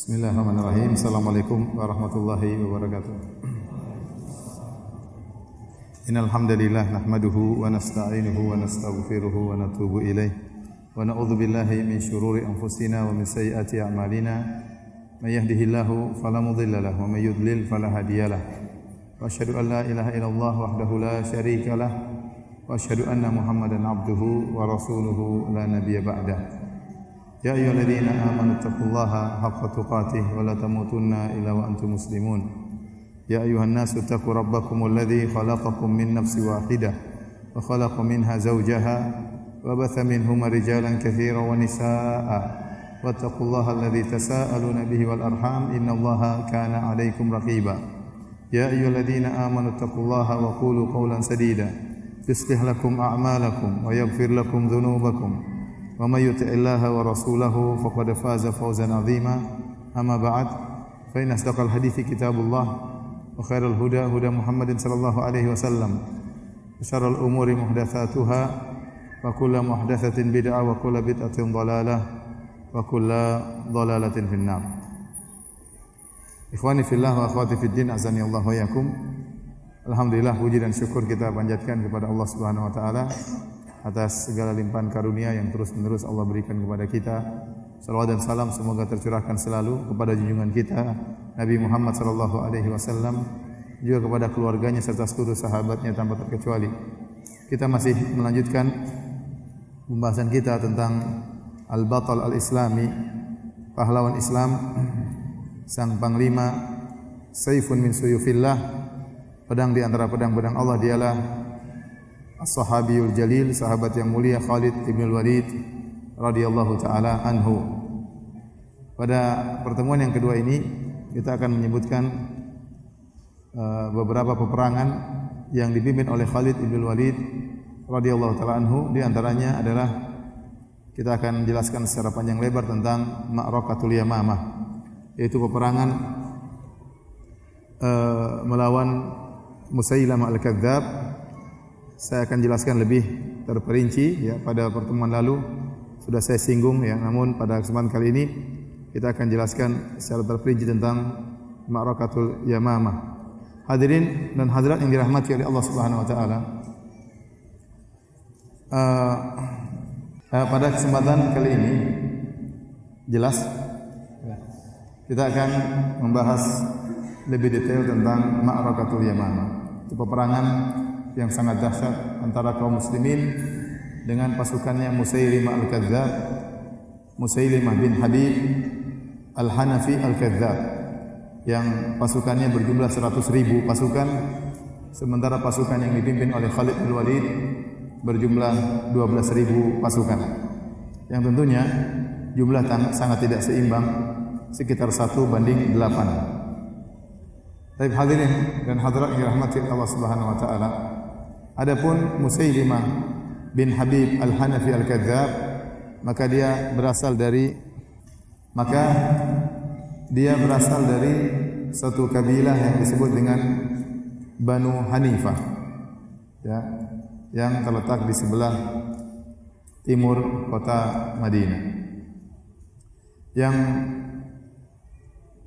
Bismillahirrahmanirrahim. Assalamualaikum warahmatullahi wabarakatuh. Innal hamdalillah nahmaduhu wa nasta'inuhu wa nastaghfiruhu wa natubu ilaih wa na'udzu billahi min shururi anfusina wa min sayyiati a'malina may yahdihillahu fala mudilla lahu wa may yudlil fala hadiyalah wa asyhadu an la ilaha illallah wahdahu la syarika lah wa asyhadu anna muhammadan abduhu wa rasuluhu la nabiyya ba'dah. Ya ayyuhalladzina amanu taqullaha haqqa tuqatih wa la tamutunna illa wa antum muslimun. Ya ayyuhan nasu taqu rabbakumul ladzi khalaqakum min nafsin wahidah wa khalaqa minha zawjaha wa batha minhuma rijalan katsiran wa nisaa'a wattaqullaha alladzi tasaaluna bihi wal arham innallaha kana 'alaikum raqiba. Ya ayyuhalladzina amanu taqullaha wa qulu qawlan sadida yuslih lakum a'malakum wa yaghfir lakum dhunubakum. Wa may yuti'illaha wa rasulahu faqad faza fawzan 'azima. Amma ba'd, fa inna asdaqal hadithi kitabullah wa khairal huda huda Muhammadin sallallahu alaihi wasallam. Wa syarrul umuri muhdatsatuha wa kullu muhdatsatin bid'ah wa kullu bid'atin dhalalah wa kullu dhalalatin finnar. Ikhwani fillah wa akhwati fid din, azani Allah wa yakum. Alhamdulillah, puji dan syukur kita panjatkan kepada Allah Subhanahu wa taala atas segala limpahan karunia yang terus-menerus Allah berikan kepada kita. Salawat dan salam semoga tercurahkan selalu kepada junjungan kita Nabi Muhammad sallallahu alaihi wasallam, juga kepada keluarganya serta seluruh sahabatnya tanpa terkecuali. Kita masih melanjutkan pembahasan kita tentang Al-Batal Al-Islami, pahlawan Islam, sang panglima, saifun min suyufillah, pedang di antara pedang-pedang Allah. Dialah As-Sahabiyul Jalil, sahabat yang mulia Khalid ibn Walid radhiyallahu taala anhu. Pada pertemuan yang kedua ini kita akan menyebutkan beberapa peperangan yang dipimpin oleh Khalid ibn Walid radhiyallahu taala anhu. Di antaranya adalah kita akan jelaskan secara panjang lebar tentang Ma'rakatul Yamamah, yaitu peperangan melawan Musailamah Al-Kadzdzab. Saya akan jelaskan lebih terperinci ya, pada pertemuan lalu sudah saya singgung ya, namun pada kesempatan kali ini kita akan jelaskan secara terperinci tentang Ma'rakatul Yamamah. Hadirin dan hadirat yang dirahmati oleh Allah Subhanahu wa taala. Pada kesempatan kali ini jelas kita akan membahas lebih detail tentang Ma'rakatul Yamamah. Itu peperangan yang sangat dahsyat antara kaum muslimin dengan pasukannya Musailimah Al-Kadzdzab, Musailimah bin Habib Al-Hanafi Al-Kadzdzab, yang pasukannya berjumlah 100.000 pasukan, sementara pasukan yang dipimpin oleh Khalid bin Walid berjumlah 12.000 pasukan, yang tentunya jumlah sangat tidak seimbang, sekitar 1:8. Baik hadirin dan hadirat yang dirahmati Allah Subhanahu wa taala, adapun Musailimah bin Habib Al-Hanafi Al-Kadzdzab, maka dia berasal dari satu kabilah yang disebut dengan Banu Hanifah ya, yang terletak di sebelah timur kota Madinah. Yang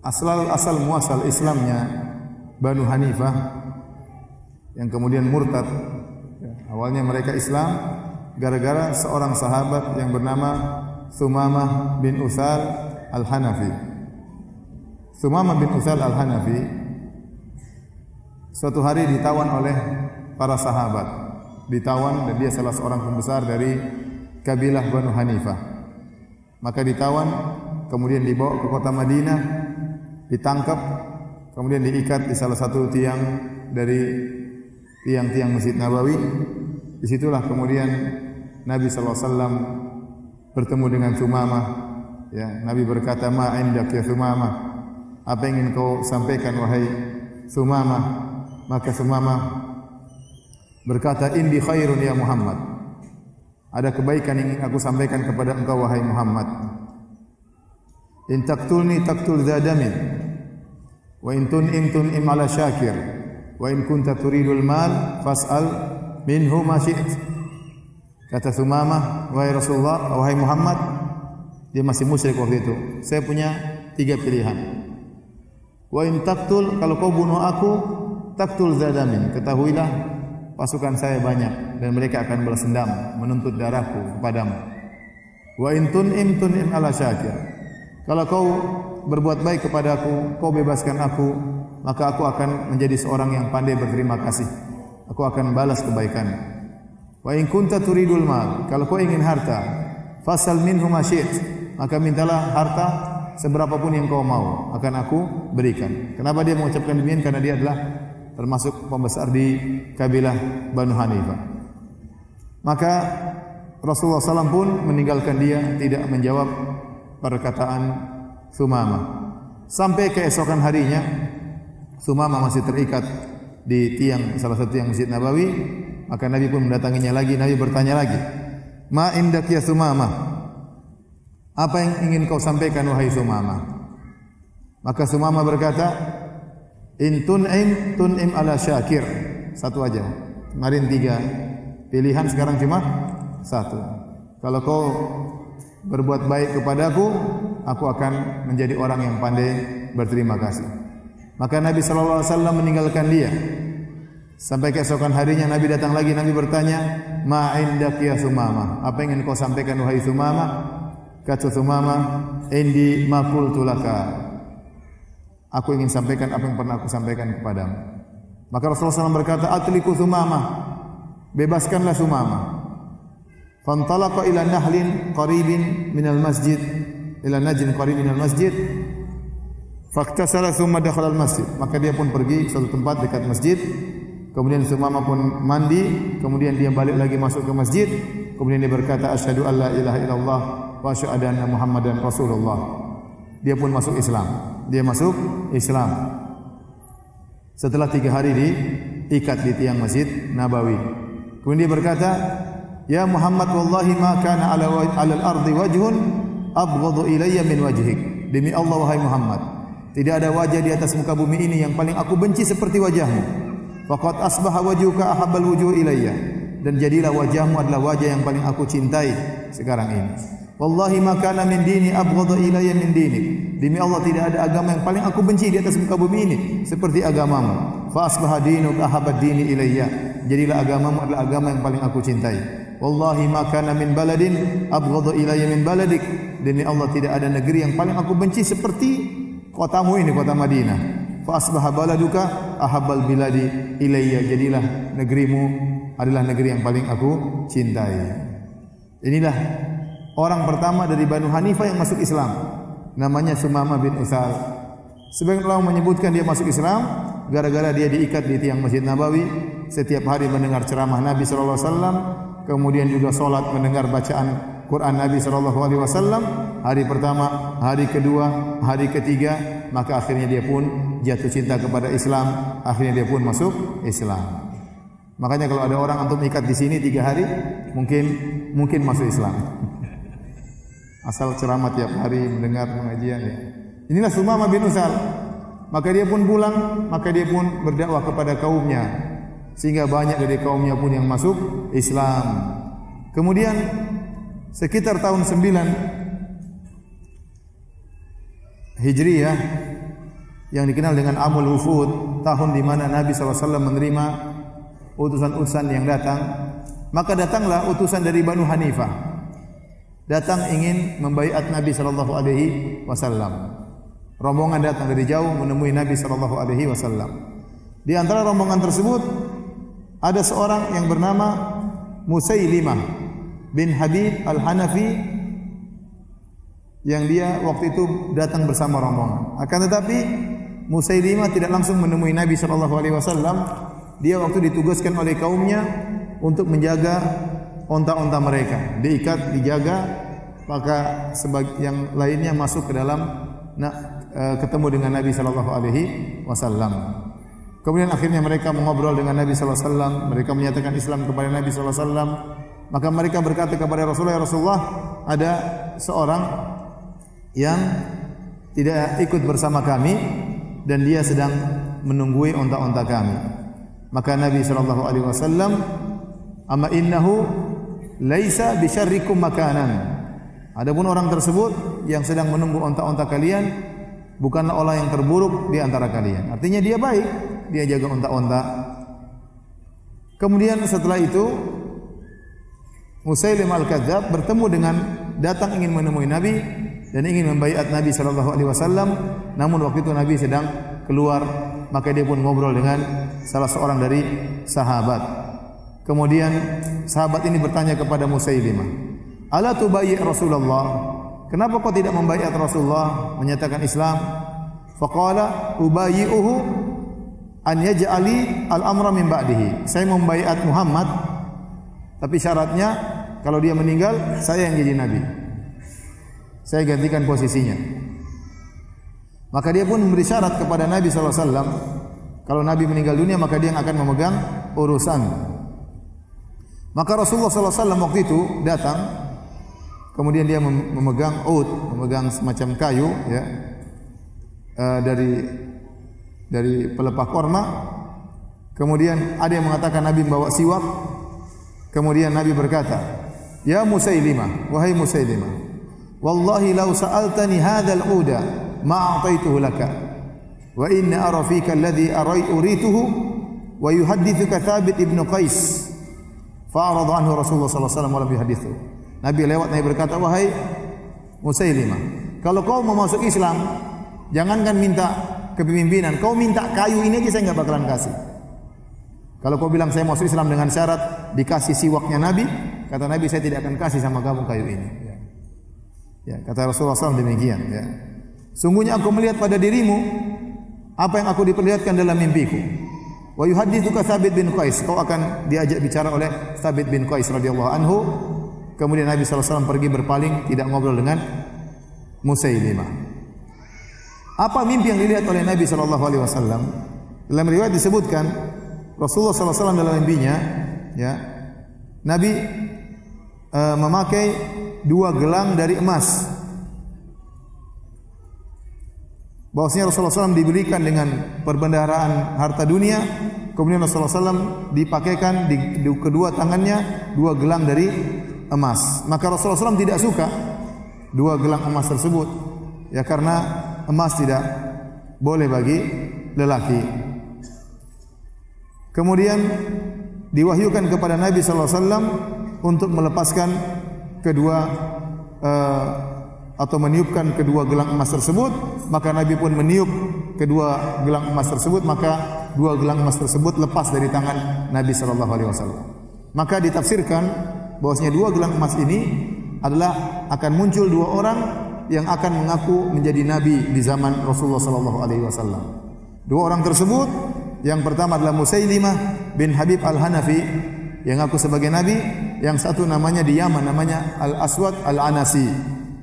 asal muasal Islamnya Banu Hanifah, yang kemudian murtad. Awalnya mereka Islam gara-gara seorang sahabat yang bernama Tsumamah bin Utsal Al-Hanafi. Tsumamah bin Utsal Al-Hanafi suatu hari ditawan oleh para sahabat. Ditawan, dan dia salah seorang pembesar dari kabilah Banu Hanifah. Maka ditawan, kemudian dibawa ke kota Madinah, ditangkap, kemudian diikat di salah satu tiang dari tiang-tiang Masjid Nabawi. Disitulah kemudian Nabi SAW bertemu dengan Tsumamah. Ya, Nabi berkata, "Ma indak ya Tsumamah? Apa yang ingin kau sampaikan wahai Tsumamah?" Maka Tsumamah berkata, "Indi khairun ya Muhammad." Ada kebaikan yang ingin aku sampaikan kepada engkau wahai Muhammad. "In taqtulni taqtul zadamin, wa in tun'im ala syakir, wa in kunta turidul mal fas'al minhu ma syi'ta." Kata Tsumamah, "Wahai Rasulullah, wahai Muhammad," dia masih musyrik waktu itu, "saya punya 3 pilihan. Wa in taqtul, kalau kau bunuh aku, taqtul zadamin, ketahuilah pasukan saya banyak dan mereka akan balas dendam menuntut darahku kepadamu. Wa in tun'im ala syakir, kalau kau berbuat baik kepadaku, kau bebaskan aku, maka aku akan menjadi seorang yang pandai berterima kasih. Aku akan balas kebaikan. Wa in kunta turidul mal, kalau kau ingin harta, fasal minhu ma syi'ta, maka mintalah harta seberapa pun yang kau mau, akan aku berikan. Kenapa dia mengucapkan demikian? Karena dia adalah termasuk pembesar di kabilah Banu Hanifah. Maka Rasulullah SAW pun meninggalkan dia, tidak menjawab perkataan Sumamah. Sampai keesokan harinya, Sumamah masih terikat di tiang salah satu tiang Masjid Nabawi. Maka Nabi pun mendatanginya lagi. Nabi bertanya lagi, Ma indak ya Sumamah, apa yang ingin kau sampaikan wahai Sumamah? Maka Sumamah berkata, in tun'im ala syakir. Satu aja. Kemarin 3 pilihan, sekarang cuma 1. Kalau kau berbuat baik kepadaku, aku akan menjadi orang yang pandai berterima kasih. Maka Nabi SAW meninggalkan dia. Sampai keesokan harinya Nabi datang lagi. Nabi bertanya, ma indak ya Sumamah, apa yang ingin kau sampaikan wahai Sumamah? Kata Sumamah, indi ma qultu laka, aku ingin sampaikan apa yang pernah aku sampaikan kepadamu. Maka Rasulullah SAW berkata, atliku Sumamah, bebaskanlah Sumamah. Fantalaqa ila nahlin qaribin minal masjid, ila najin qaribin minal masjid, faktasala thumma dakhala al masjid. Maka dia pun pergi ke suatu tempat dekat masjid. Kemudian Sumamah pun mandi, kemudian dia balik lagi masuk ke masjid. Kemudian dia berkata, asyhadu an la ilaha illallah wa asyhadu anna Muhammadan Rasulullah. Dia pun masuk Islam. Dia masuk Islam. Setelah 3 hari diikat di tiang Masjid Nabawi. Kemudian dia berkata, ya Muhammad, wallahi ma kana ala al-ardi wajhun abghadu ilayya min wajhik. Demi Allah wahai Muhammad, tidak ada wajah di atas muka bumi ini yang paling aku benci seperti wajahmu. Faqad asbaha wajhuka ahabbal wujuh ilayya, dan jadilah wajahmu adalah wajah yang paling aku cintai sekarang ini. Wallahi ma kana min dini abghadu ilayya min dinik. Demi Allah tidak ada agama yang paling aku benci di atas muka bumi ini seperti agamamu. Fa asbaha dinuka ahabbad dini ilayya, jadilah agamamu adalah agama yang paling aku cintai. Wallahi ma kana min baladin abghadu ilayya min baladik. Demi Allah tidak ada negeri yang paling aku benci seperti kotamu ini, kota Madinah. Fa asbaha baladuka ahabbal biladi ilayya, jadilah negerimu adalah negeri yang paling aku cintai. Inilah orang pertama dari Banu Hanifah yang masuk Islam, namanya Sumamah bin Utsal. Sebagian ulama menyebutkan dia masuk Islam gara-gara dia diikat di tiang Masjid Nabawi, setiap hari mendengar ceramah Nabi sallallahu alaihi wasallam, kemudian juga salat mendengar bacaan Quran Nabi sallallahu alaihi wasallam. Hari pertama, hari kedua, hari ketiga, maka akhirnya dia pun jatuh cinta kepada Islam, akhirnya dia pun masuk Islam. Makanya kalau ada orang antum ikat di sini 3 hari, mungkin masuk Islam. Asal ceramah tiap hari, mendengar pengajian ya. Inilah Sumamah bin Utsal. Maka dia pun pulang, maka dia pun berdakwah kepada kaumnya, sehingga banyak dari kaumnya pun yang masuk Islam. Kemudian sekitar tahun 9 Hijriyah yang dikenal dengan Amul Wufud, tahun di mana Nabi SAW menerima utusan-utusan yang datang, maka datanglah utusan dari Banu Hanifah, datang ingin membaiat Nabi SAW. Rombongan datang dari jauh menemui Nabi SAW. Di antara rombongan tersebut ada seorang yang bernama Musailimah bin Habib al-Hanafi, yang dia waktu itu datang bersama rombongan. Akan tetapi Musailimah tidak langsung menemui Nabi SAW. Dia waktu ditugaskan oleh kaumnya untuk menjaga onta-onta mereka, diikat, dijaga, maka yang lainnya masuk ke dalam ketemu dengan Nabi SAW. Kemudian akhirnya mereka mengobrol dengan Nabi SAW. Mereka menyatakan Islam kepada Nabi SAW. Maka mereka berkata kepada Rasulullah, ya Rasulullah, ada seorang yang tidak ikut bersama kami dan dia sedang menunggui onta-onta kami. Maka Nabi SAW, amma innahu laisa bisyarrikum makanan. Adapun orang tersebut yang sedang menunggu onta-onta kalian, bukanlah orang yang terburuk di antara kalian. Artinya dia baik, dia jaga unta-unta. Kemudian setelah itu Musailimah al-Kadzdzab bertemu dengan datang ingin menemui Nabi dan ingin membaiat Nabi sallallahu alaihi wasallam, namun waktu itu Nabi sedang keluar, maka dia pun ngobrol dengan salah seorang dari sahabat. Kemudian sahabat ini bertanya kepada Musailimah, "Ala tubayyi Rasulullah?" Kenapa kau tidak membaiat Rasulullah, menyatakan Islam? Faqala ubayyi'uhu an yaj'ali al-amra min ba'dihi. Saya membaiat Muhammad, tapi syaratnya kalau dia meninggal saya yang jadi nabi. Saya gantikan posisinya. Maka dia pun memberi syarat kepada Nabi sallallahu alaihi wasallam, kalau Nabi meninggal dunia maka dia yang akan memegang urusan. Maka Rasulullah sallallahu alaihi wasallam waktu itu datang, kemudian dia memegang ud, memegang semacam kayu, ya, dari pelepah korma. Kemudian ada yang mengatakan Nabi membawa siwak. Kemudian Nabi berkata, "Ya Musailimah, wahai Musailimah, wallahi law sa'altani hadzal uda ma a'taituhu laka, wa inna ara fika alladhi urituhu wa yuhaddithuka Thabit ibn Qais." Fa'arada anhu Rasulullah sallallahu alaihi wasallam wa lam yuhaddithu. Nabi lewat, Nabi berkata, "Wahai Musailimah, kalau kau mau masuk Islam, jangankan minta kepemimpinan, kau minta kayu ini aja saya enggak bakalan kasih. Kalau kau bilang saya masuk Islam dengan syarat dikasih siwaknya Nabi, kata Nabi saya tidak akan kasih sama kamu kayu ini." Ya, kata Rasulullah SAW demikian. Ya. Sungguhnya aku melihat pada dirimu apa yang aku diperlihatkan dalam mimpiku. Wa yuhaddithuka Thabit bin Qais, kau akan diajak bicara oleh Thabit bin Qais radhiyallahu anhu. Kemudian Nabi SAW pergi berpaling, tidak ngobrol dengan Musailimah. Apa mimpi yang dilihat oleh Nabi SAW? Dalam riwayat disebutkan Rasulullah SAW dalam mimpinya, ya, Nabi memakai 2 gelang dari emas. Bahwasanya Rasulullah SAW diberikan dengan perbendaharaan harta dunia. Kemudian Rasulullah SAW dipakaikan di kedua tangannya 2 gelang dari emas. Maka Rasulullah SAW tidak suka 2 gelang emas tersebut, ya, karena emas tidak boleh bagi lelaki. Kemudian diwahyukan kepada Nabi SAW untuk melepaskan kedua atau meniupkan kedua gelang emas tersebut. Maka Nabi pun meniup kedua gelang emas tersebut, maka 2 gelang emas tersebut lepas dari tangan Nabi SAW. Maka ditafsirkan bahwasanya 2 gelang emas ini adalah akan muncul 2 orang yang akan mengaku menjadi nabi di zaman Rasulullah SAW. 2 orang tersebut, yang pertama adalah Musailimah bin Habib al-Hanafi yang ngaku sebagai nabi, yang satu namanya di Yaman namanya Al-Aswad al-Anasi,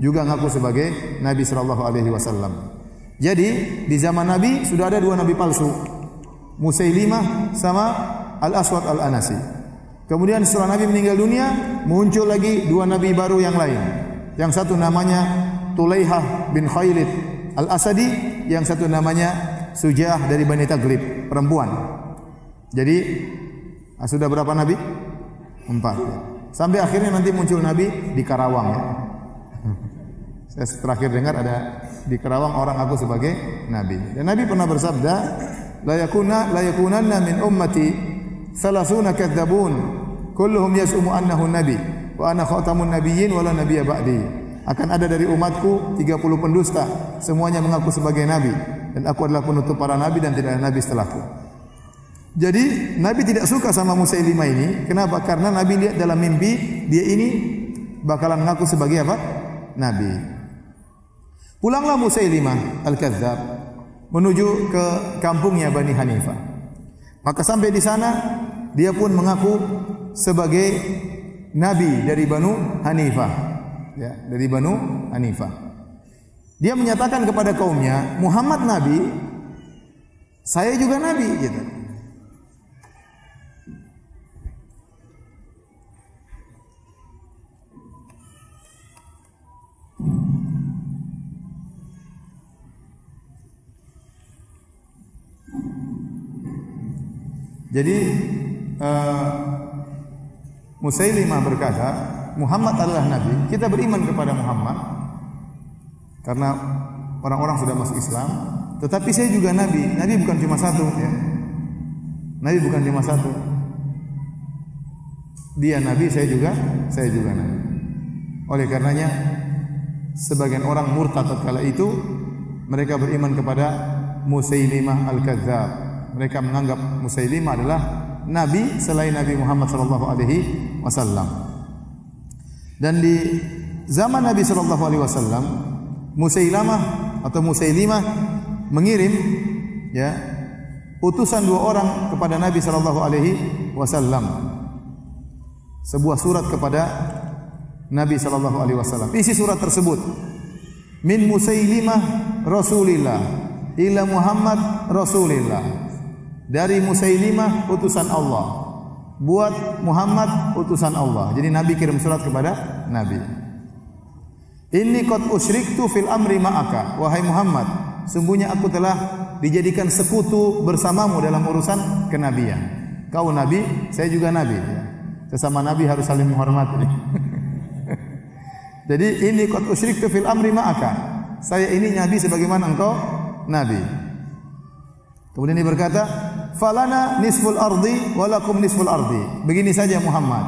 juga ngaku sebagai nabi SAW. Jadi di zaman Nabi sudah ada 2 nabi palsu, Musailimah sama Al-Aswad al-Anasi. Kemudian setelah Nabi meninggal dunia, muncul lagi 2 nabi baru yang lain. Yang satu namanya Tulaihah bin Khailid al-Asadi, yang satu namanya Sujah dari Bani Taglib, perempuan. Jadi sudah berapa nabi? 4. Ya. Sampai akhirnya nanti muncul nabi di Karawang. Ya. Saya terakhir dengar ada di Karawang orang aku sebagai nabi. Dan Nabi pernah bersabda, la yakunanna min ummati 30 kadzabun kulluhum yas'umu annahu nabi wa ana khatamun nabiyyin wa la nabiyya ba'di. Akan ada dari umatku 30 pendusta, semuanya mengaku sebagai nabi, dan aku adalah penutup para nabi dan tidak ada nabi setelahku. Jadi Nabi tidak suka sama Musailimah ini. Kenapa? Karena Nabi lihat dalam mimpi dia ini bakalan mengaku sebagai apa? Nabi. Pulanglah Musailimah al-Kadzdzab menuju ke kampungnya Bani Hanifah. Maka sampai di sana dia pun mengaku sebagai nabi dari Banu Hanifah, ya, dari Banu Hanifah. Dia menyatakan kepada kaumnya, Muhammad nabi, saya juga nabi, gitu. Jadi Musailimah berkata, Muhammad adalah nabi. Kita beriman kepada Muhammad karena orang-orang sudah masuk Islam, tetapi saya juga nabi. Nabi bukan cuma satu ya. Nabi bukan cuma satu. Dia nabi, saya juga nabi. Oleh karenanya sebagian orang murtad tatkala itu mereka beriman kepada Musailimah al-Kadzdzab. Mereka menganggap Musailimah adalah nabi selain Nabi Muhammad sallallahu alaihi wasallam. Dan di zaman Nabi sallallahu alaihi wasallam, Musailimah mengirim ya utusan 2 orang kepada Nabi sallallahu alaihi wasallam. Sebuah surat kepada Nabi sallallahu alaihi wasallam. Isi surat tersebut, min Musailimah Rasulillah ila Muhammad Rasulillah. Dari Musailimah utusan Allah buat Muhammad utusan Allah. Jadi Nabi kirim surat kepada Nabi. Inni qad usyriktu fil amri ma'aka. Wahai Muhammad, sungguhnya aku telah dijadikan sekutu bersamamu dalam urusan kenabian. Kau nabi, saya juga nabi. Sesama nabi harus saling menghormati. Jadi inni qad usyriktu fil amri ma'aka. Saya ini nabi sebagaimana engkau nabi. Kemudian dia berkata, falana nisful ardi walakum nisful ardi. Begini saja Muhammad,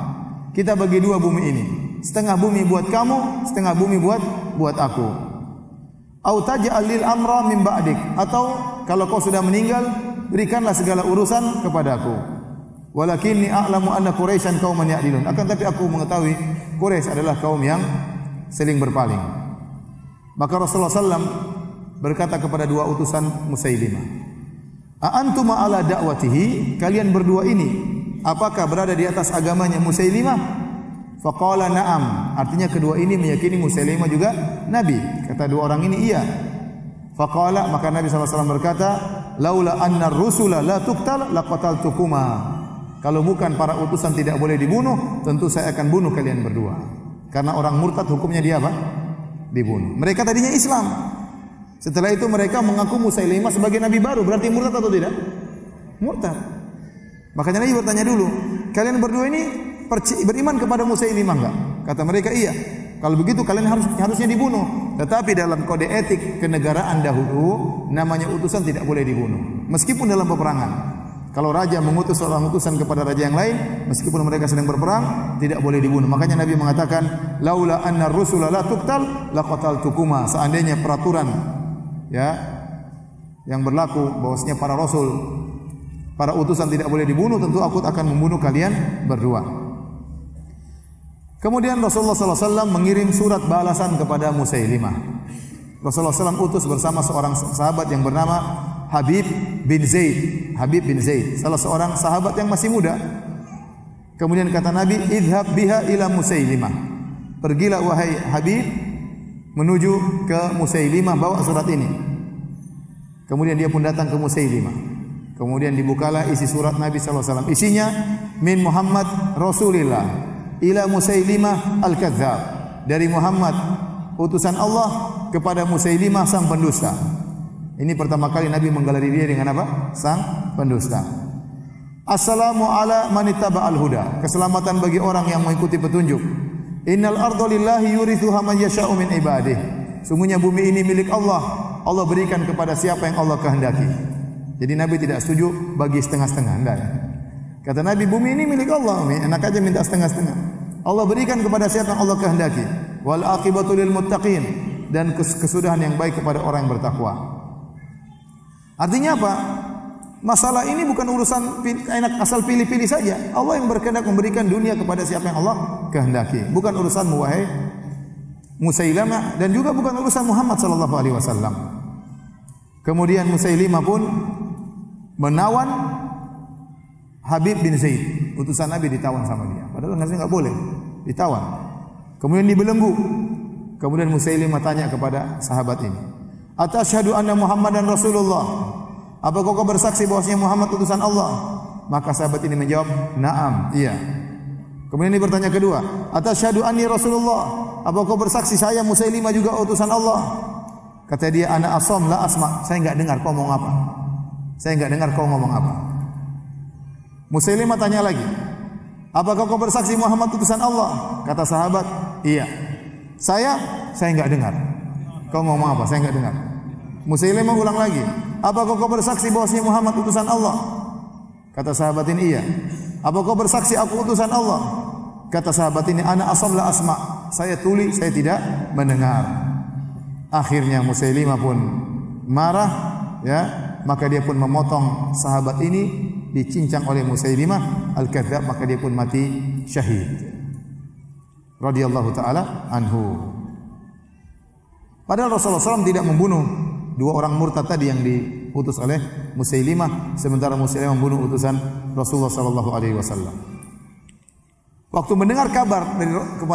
kita bagi 2 bumi ini. Setengah bumi buat kamu, setengah bumi buat aku. Au taj'al lil amra min ba'dik. Atau kalau kau sudah meninggal, berikanlah segala urusan kepadaku. Walakinni a'lamu anna Quraisyan qauman ya'dilun. Akan tapi aku mengetahui Quraisy adalah kaum yang saling berpaling. Maka Rasulullah SAW berkata kepada 2 utusan Musailimah, "A'antuma ala da'watihi?" Kalian berdua ini apakah berada di atas agamanya Musailimah? Faqala na'am. Artinya kedua ini meyakini Musailimah juga nabi. Kata 2 orang ini iya. Faqala, maka Nabi SAW berkata, "Laula anna ar-rusula la tuqtal laqataltukuma." Kalau bukan para utusan tidak boleh dibunuh, tentu saya akan bunuh kalian berdua. Karena orang murtad hukumnya dia apa? Dibunuh. Mereka tadinya Islam. Setelah itu mereka mengaku Musailimah sebagai nabi baru. Berarti murtad atau tidak? Murtad. Makanya Nabi bertanya dulu, kalian berdua ini beriman kepada Musailimah enggak? Kata mereka iya. Kalau begitu kalian harusnya dibunuh. Tetapi dalam kode etik kenegaraan dahulu, namanya utusan tidak boleh dibunuh. Meskipun dalam peperangan. Kalau raja mengutus seorang utusan kepada raja yang lain, meskipun mereka sedang berperang, tidak boleh dibunuh. Makanya Nabi mengatakan, laula anna ar-rusula la tuqtal laqataltukuma. Seandainya peraturan ya yang berlaku bahwasanya para rasul, para utusan tidak boleh dibunuh, tentu aku akan membunuh kalian berdua. Kemudian Rasulullah SAW mengirim surat balasan kepada Musailimah. Rasulullah SAW utus bersama seorang sahabat yang bernama Habib bin Zaid. Habib bin Zaid, salah seorang sahabat yang masih muda. Kemudian kata Nabi, idhab biha ila Musailimah. Pergilah wahai Habib menuju ke Musailimah, bawa surat ini. Kemudian dia pun datang ke Musailimah. Kemudian dibukalah isi surat Nabi SAW. Isinya, min Muhammad Rasulillah ila Musailimah al-Kadzdzab. Dari Muhammad utusan Allah kepada Musailimah sang pendusta. Ini pertama kali Nabi menggelari dia dengan apa? Sang pendusta. Assalamu ala manittaba al-huda. Keselamatan bagi orang yang mengikuti petunjuk. Innal arda lillahi yurithuha man yasha'u min ibadih. Sungguhnya bumi ini milik Allah. Allah berikan kepada siapa yang Allah kehendaki. Jadi Nabi tidak setuju bagi setengah-setengah, enggak ya. Kata Nabi, bumi ini milik Allah, enak aja minta setengah-setengah. Allah berikan kepada siapa yang Allah kehendaki. Wal aqibatu lil muttaqin, dan kesudahan yang baik kepada orang yang bertakwa. Artinya apa? Masalah ini bukan urusan enak asal pilih-pilih saja. Allah yang berkehendak memberikan dunia kepada siapa yang Allah kehendaki. Bukan urusanmu wahai Musailimah, dan juga bukan urusan Muhammad sallallahu alaihi wasallam. Kemudian Musailimah pun menawan Habib bin Zaid. Utusan Nabi ditawan sama dia. Padahal harusnya enggak boleh, ditawan. Kemudian dibelenggu. Kemudian Musailimah tanya kepada sahabat ini, "Atasyhadu anna Muhammadan Rasulullah?" Apakah kau bersaksi bahwasanya Muhammad utusan Allah? Maka sahabat ini menjawab, "Na'am, iya." Kemudian ini bertanya kedua, "Atasyhadu anni Rasulullah?" Apakah kau bersaksi saya Musailimah juga utusan Allah? Kata dia, "Ana asam la asma." Saya enggak dengar kau ngomong apa. Saya enggak dengar kau ngomong apa. Musailimah tanya lagi, "Apakah kau bersaksi Muhammad utusan Allah?" Kata sahabat, "Iya." Saya enggak dengar. Kau ngomong apa? Saya enggak dengar. Musailimah ulang lagi, apakah kau bersaksi bahwasanya Muhammad utusan Allah? Kata sahabat ini, iya. Apa kau bersaksi aku utusan Allah? Kata sahabat ini, ana asam la asma. Saya tuli, saya tidak mendengar. Akhirnya Musailimah pun marah, ya, maka dia pun memotong sahabat ini, dicincang oleh Musailimah al-Kadzdzab, maka dia pun mati syahid. Radhiyallahu taala anhu. Padahal Rasulullah SAW tidak membunuh dua orang murtad tadi yang diutus oleh Musailimah, sementara Musailimah membunuh utusan Rasulullah SAW. Waktu mendengar kabar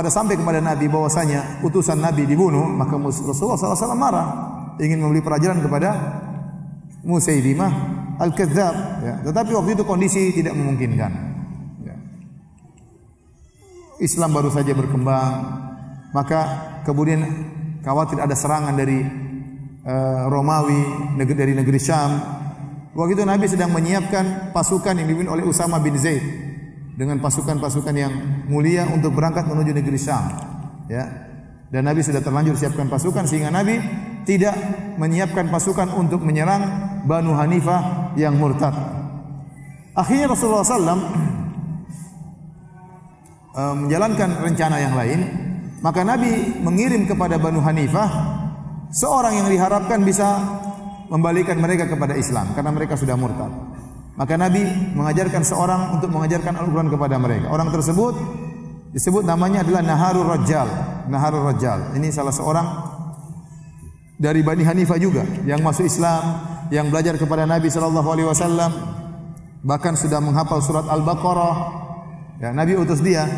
sampai kepada Nabi bahwasanya utusan Nabi dibunuh, maka Rasulullah SAW marah, ingin memberi pelajaran kepada Musailimah al-Kadzdzab. Ya. Tetapi waktu itu kondisi tidak memungkinkan. Ya. Islam baru saja berkembang, maka kemudian khawatir ada serangan dari Romawi, dari negeri Syam. Waktu itu Nabi sedang menyiapkan pasukan yang dipimpin oleh Usama bin Zaid dengan pasukan-pasukan yang mulia untuk berangkat menuju negeri Syam. Ya. Dan Nabi sudah terlanjur siapkan pasukan sehingga Nabi tidak menyiapkan pasukan untuk menyerang Banu Hanifah yang murtad. Akhirnya Rasulullah SAW menjalankan rencana yang lain, maka Nabi mengirim kepada Banu Hanifah seorang yang diharapkan bisa membalikan mereka kepada Islam karena mereka sudah murtad. Maka Nabi mengajarkan seorang untuk mengajarkan Al-Quran kepada mereka. Orang tersebut disebut namanya adalah Naharur Rajjal. Naharur Rajjal. Ini salah seorang dari Bani Hanifah juga yang masuk Islam, yang belajar kepada Nabi SAW, bahkan sudah menghafal surat Al-Baqarah. Ya, Nabi utus dia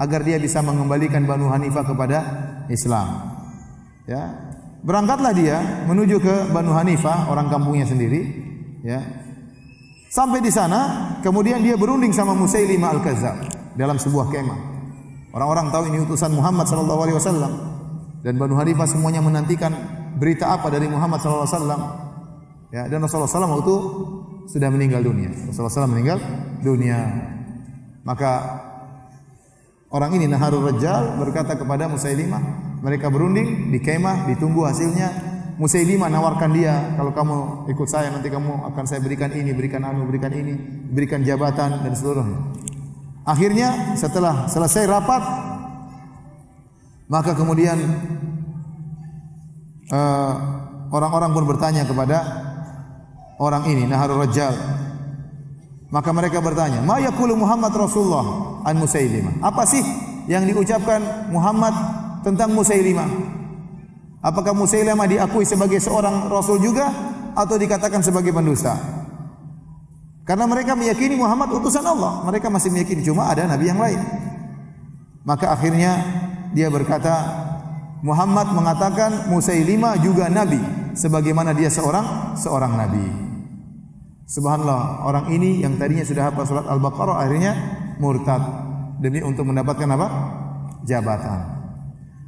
agar dia bisa mengembalikan Banu Hanifah kepada Islam. Ya. Berangkatlah dia menuju ke Banu Hanifah, orang kampungnya sendiri. Ya. Sampai di sana, kemudian dia berunding sama Musailimah al-Kadzdzab dalam sebuah kemah. Orang-orang tahu ini utusan Muhammad SAW, dan Banu Hanifah semuanya menantikan berita apa dari Muhammad SAW. Ya, dan Rasulullah SAW waktu itu sudah meninggal dunia. Rasulullah SAW meninggal dunia. Maka orang ini Naharur Rajjal berkata kepada Musailimah, mereka berunding di kemah, ditunggu hasilnya. Musailimah nawarkan dia, kalau kamu ikut saya nanti kamu akan saya berikan ini, berikan anu, berikan ini, berikan jabatan dan seluruhnya. Akhirnya setelah selesai rapat, maka kemudian orang-orang pun bertanya kepada orang ini Naharur Rajjal. Maka mereka bertanya, "Ma yaqulu Muhammad Rasulullah an Musailimah?" Apa sih yang diucapkan Muhammad tentang Musailimah? Apakah Musailimah diakui sebagai seorang rasul juga atau dikatakan sebagai pendusta? Karena mereka meyakini Muhammad utusan Allah, mereka masih meyakini cuma ada nabi yang lain. Maka akhirnya dia berkata, Muhammad mengatakan Musailimah juga nabi, sebagaimana dia seorang nabi. Subhanallah, orang ini yang tadinya sudah hafal surat Al-Baqarah akhirnya murtad demi untuk mendapatkan apa? Jabatan.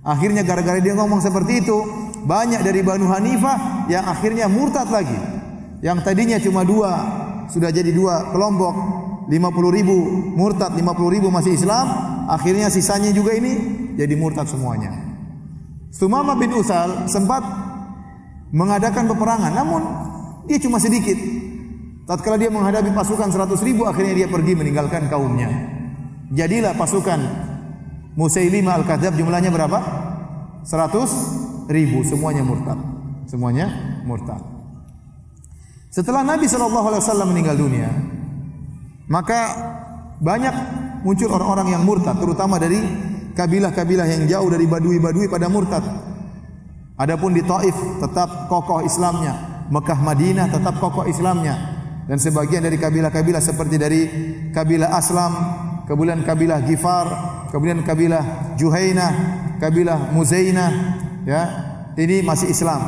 Akhirnya gara-gara dia ngomong seperti itu, banyak dari Banu Hanifah yang akhirnya murtad lagi. Yang tadinya cuma dua, sudah jadi dua kelompok, 50.000 murtad, 50.000 masih Islam. Akhirnya sisanya juga ini jadi murtad semuanya. Sumamah bin Utsal sempat mengadakan peperangan, namun dia cuma sedikit. Tatkala dia menghadapi pasukan 100.000, akhirnya dia pergi meninggalkan kaumnya. Jadilah pasukan Musailimah al-Kadzdzab jumlahnya berapa? 100.000, semuanya murtad. Semuanya murtad. Setelah Nabi SAW meninggal dunia, maka banyak muncul orang-orang yang murtad, terutama dari kabilah-kabilah yang jauh dari Badui-Badui pada murtad. Adapun di Taif tetap kokoh Islamnya, Mekah Madinah tetap kokoh Islamnya, dan sebagian dari kabilah-kabilah seperti dari kabilah Aslam, kemudian kabilah Ghifar, kemudian kabilah Juhainah, kabilah Muzainah, ya, ini masih Islam.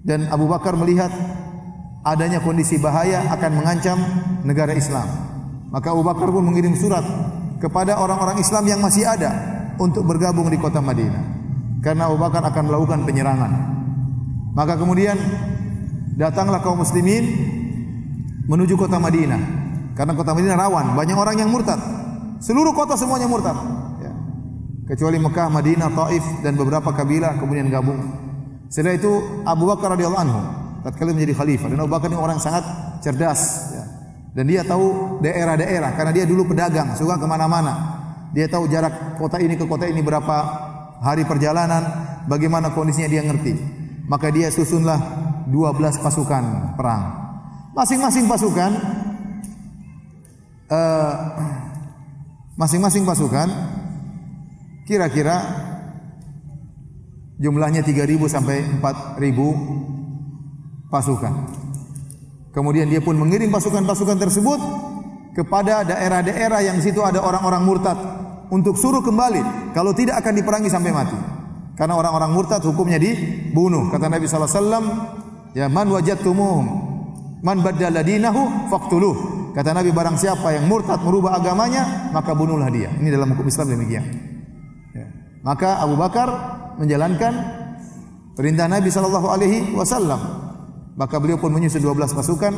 Dan Abu Bakar melihat adanya kondisi bahaya akan mengancam negara Islam. Maka Abu Bakar pun mengirim surat kepada orang-orang Islam yang masih ada untuk bergabung di kota Madinah, karena Abu Bakar akan melakukan penyerangan. Maka kemudian datanglah kaum muslimin menuju kota Madinah, karena kota Madinah rawan, banyak orang yang murtad. Seluruh kota semuanya murtad, ya. Kecuali Mekah, Madinah, Taif dan beberapa kabilah kemudian gabung. Setelah itu Abu Bakar radhiyallahu anhu tatkala menjadi khalifah, dan Abu Bakar ini orang sangat cerdas, ya. Dan dia tahu daerah-daerah karena dia dulu pedagang, suka kemana-mana. Dia tahu jarak kota ini ke kota ini berapa hari perjalanan, bagaimana kondisinya dia ngerti. Maka dia susunlah 12 pasukan perang. Masing-masing pasukan kira-kira jumlahnya 3.000 sampai 4.000 pasukan. Kemudian dia pun mengirim pasukan-pasukan tersebut kepada daerah-daerah yang situ ada orang-orang murtad untuk suruh kembali. Kalau tidak akan diperangi sampai mati. Karena orang-orang murtad hukumnya dibunuh. Kata Nabi sallallahu alaihi wasallam, "Ya man wajadtumuhum man baddala dinahu faqtuluh." Kata Nabi, barang siapa yang murtad merubah agamanya, maka bunuhlah dia. Ini dalam hukum Islam demikian. Ya. Maka Abu Bakar menjalankan perintah Nabi sallallahu alaihi wasallam. Maka beliau pun menyusun 12 pasukan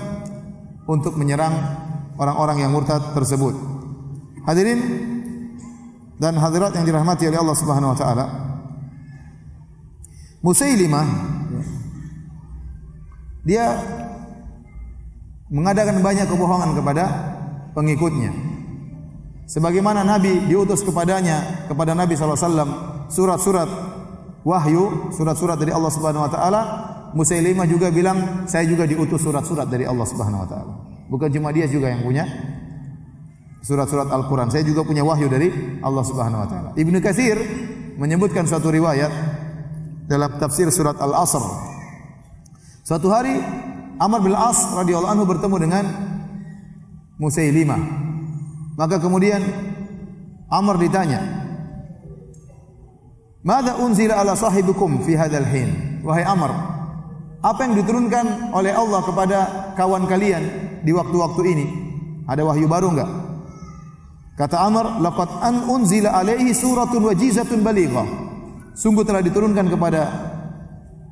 untuk menyerang orang-orang yang murtad tersebut. Hadirin dan hadirat yang dirahmati oleh Allah Subhanahu wa taala, Musailimah dia mengadakan banyak kebohongan kepada pengikutnya. Sebagaimana Nabi diutus kepada Nabi sallallahu alaihi wasallam surat-surat wahyu, surat-surat dari Allah Subhanahu wa taala, Musailimah juga bilang, saya juga diutus surat-surat dari Allah Subhanahu wa taala. Bukan cuma dia juga yang punya surat-surat Al-Qur'an, saya juga punya wahyu dari Allah Subhanahu wa taala. Ibnu Katsir menyebutkan suatu riwayat dalam tafsir surat Al-Asr. Suatu hari Amr bin As radhiyallahu anhu bertemu dengan Musailimah. Maka kemudian Amr ditanya, "Madza unzila ala sahibikum fi hadzal hin?" Wahai Amr, apa yang diturunkan oleh Allah kepada kawan kalian di waktu-waktu ini? Ada wahyu baru enggak? Kata Amr, "Laqad unzila alaihi suratun wajizatun balighah." Sungguh telah diturunkan kepada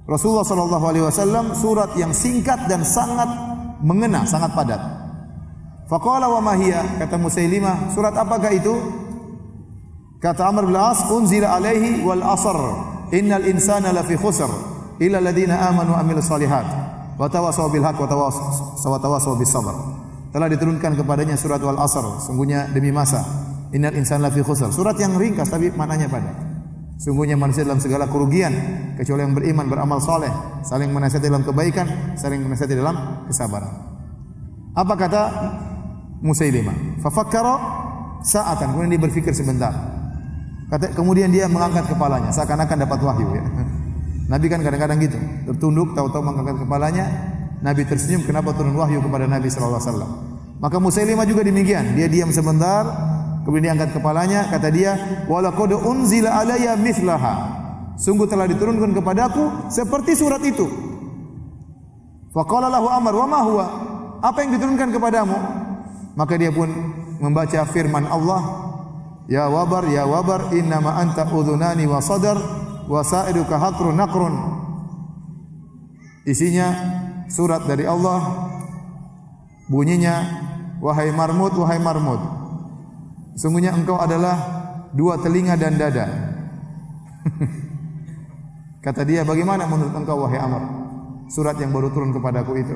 Rasulullah sallallahu alaihi wasallam surat yang singkat dan sangat mengena, sangat padat. Faqala wa ma hiya? Kata Musailimah, surat apakah itu? Kata Amr bin As, "Unzila alaihi wal asr, innal insana lafi khusr, illa alladziina aamanu wa amilus shalihat, wa tawassaw bil haqq wa tawassaw bis sabr." Telah diturunkan kepadanya surat wal asr, sungguhnya demi masa, innal insana lafi khusr. Surat yang ringkas tapi maknanya padat. Sungguhnya manusia dalam segala kerugian kecuali yang beriman, beramal saleh, saling menasihati dalam kebaikan, saling menasihati dalam kesabaran. Apa kata Musailimah? Fafakkara sa'atan, kemudian dia berfikir sebentar. Kemudian dia mengangkat kepalanya, seakan-akan dapat wahyu, ya. Nabi kan kadang-kadang gitu, tertunduk, tahu-tahu mengangkat kepalanya. Nabi tersenyum, kenapa turun wahyu kepada Nabi sallallahu alaihi wasallam. Maka Musailimah juga demikian, dia diam sebentar, kemudian dia angkat kepalanya, kata dia, "Walaqad unzila alayya mithlaha." Sungguh telah diturunkan kepadaku seperti surat itu. Faqala lahu Amr, "Wa ma huwa?" Apa yang diturunkan kepadamu? Maka dia pun membaca firman Allah, "Ya wabar, ya wabar, innama anta udhunani wa sadar, wa sa'iduka hakrun nakrun." Isinya surat dari Allah, bunyinya, "Wahai marmut, wahai marmut, sungguhnya engkau adalah dua telinga dan dada." Kata dia, "Bagaimana menurut engkau wahai Amr, surat yang baru turun kepadaku itu?"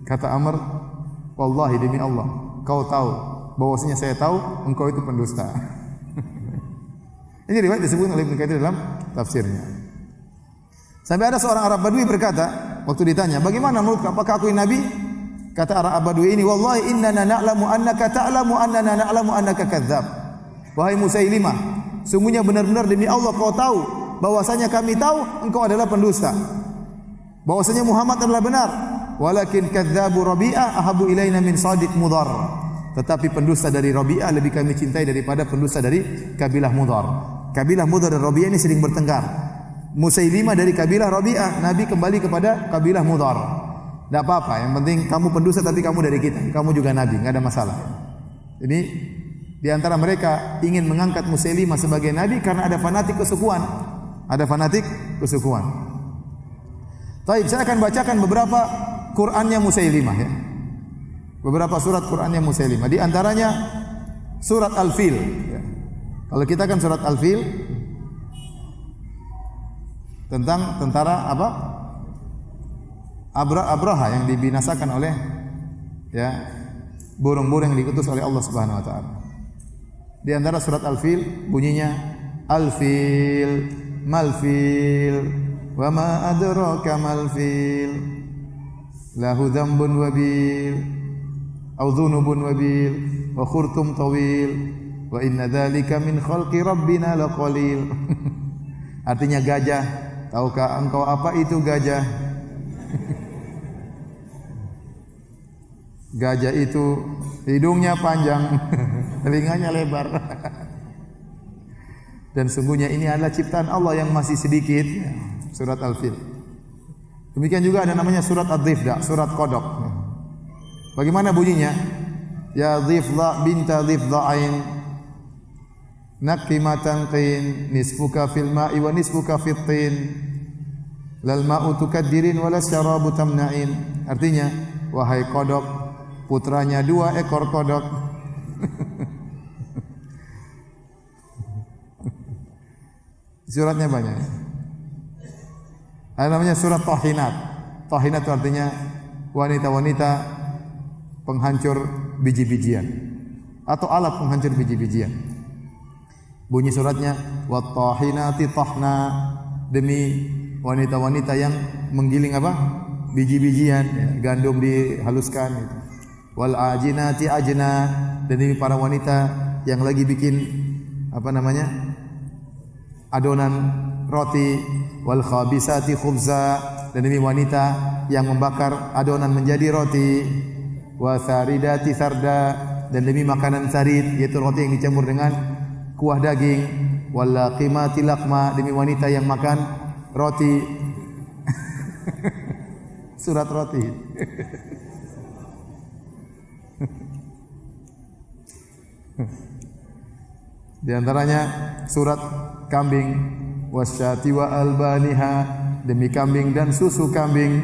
Kata Amr, "Wallahi demi Allah, kau tahu bahwasanya saya tahu engkau itu pendusta." Ini riwayat disebut oleh Ibnu Katsir dalam tafsirnya. Sampai ada seorang Arab Badui berkata, waktu ditanya, "Bagaimana menurut apakah aku ini nabi?" Kata Arab Badui ini, "Wallahi innana na'lamu annaka ta'lamu annana na'lamu annaka kadzdzab." Wahai Musailimah, sungguhnya benar-benar demi Allah kau tahu bahwasanya kami tahu engkau adalah pendusta. Bahwasanya Muhammad adalah benar. Walakin kadzdzabu Rabi'ah ahabu ilaina min Sadiq Mudhar. Tetapi pendusta dari Rabi'ah lebih kami cintai daripada pendusta dari kabilah Mudhar. Kabilah Mudhar dan Rabi'ah ini sering bertengkar. Musailimah dari kabilah Rabi'ah, Nabi kembali kepada kabilah Mudhar. Tidak apa-apa, yang penting kamu pendusta tapi kamu dari kita, kamu juga Nabi, enggak ada masalah. Jadi di antara mereka ingin mengangkat Musailimah sebagai Nabi karena ada fanatik kesukuan. Ada fanatik kesukuan. Baik, saya akan bacakan beberapa Qur'annya Musailimah, ya. Beberapa surat Qur'annya Musailimah. Di antaranya surat Al-Fil, ya. Kalau kita kan surat Al-Fil, tentang tentara apa? Abraha yang dibinasakan oleh ya burung-burung yang diutus oleh Allah Subhanahu wa taala. Di antara surat Al-Fil bunyinya Al-Fil mal-fil wa ma adraka mal-fil lahu dzambun wabil au dzunubun wabil wa khurtum tawil wa inna dzalika min khalqi rabbina laqalil. Artinya gajah. Tahukah engkau apa itu gajah? Gajah itu hidungnya panjang, telinganya lebar. Dan sungguhnya ini adalah ciptaan Allah yang masih sedikit. Surat Al-Fil. Demikian juga ada namanya surat Ad-Dhifda, surat kodok. Bagaimana bunyinya? Ya dhifdha binta dhifdha'ain nakimatan qin nisfuka fil ma'i wa nisfuka fit tin lal ma'u tukaddirin wala syarabu tamna'in. Artinya, wahai kodok, putranya 2 ekor kodok. Suratnya banyak. Ada namanya surat Tahinat. Tahinat itu artinya wanita-wanita penghancur biji-bijian atau alat penghancur biji-bijian. Bunyi suratnya wat-tahinati tahna, demi wanita-wanita yang menggiling apa? Biji-bijian, ya, gandum dihaluskan gitu. Wal ajinati ajna, dan demi para wanita yang lagi bikin apa namanya? Adonan roti. Wal khabisati khubza, dan demi wanita yang membakar adonan menjadi roti. Wa saridati sarda, dan demi makanan sarid, yaitu roti yang dicampur dengan kuah daging. Wallaqimati laqma, demi wanita yang makan roti. Surat roti. Di antaranya surat kambing. Wasyati wa albaniha, demi kambing dan susu kambing.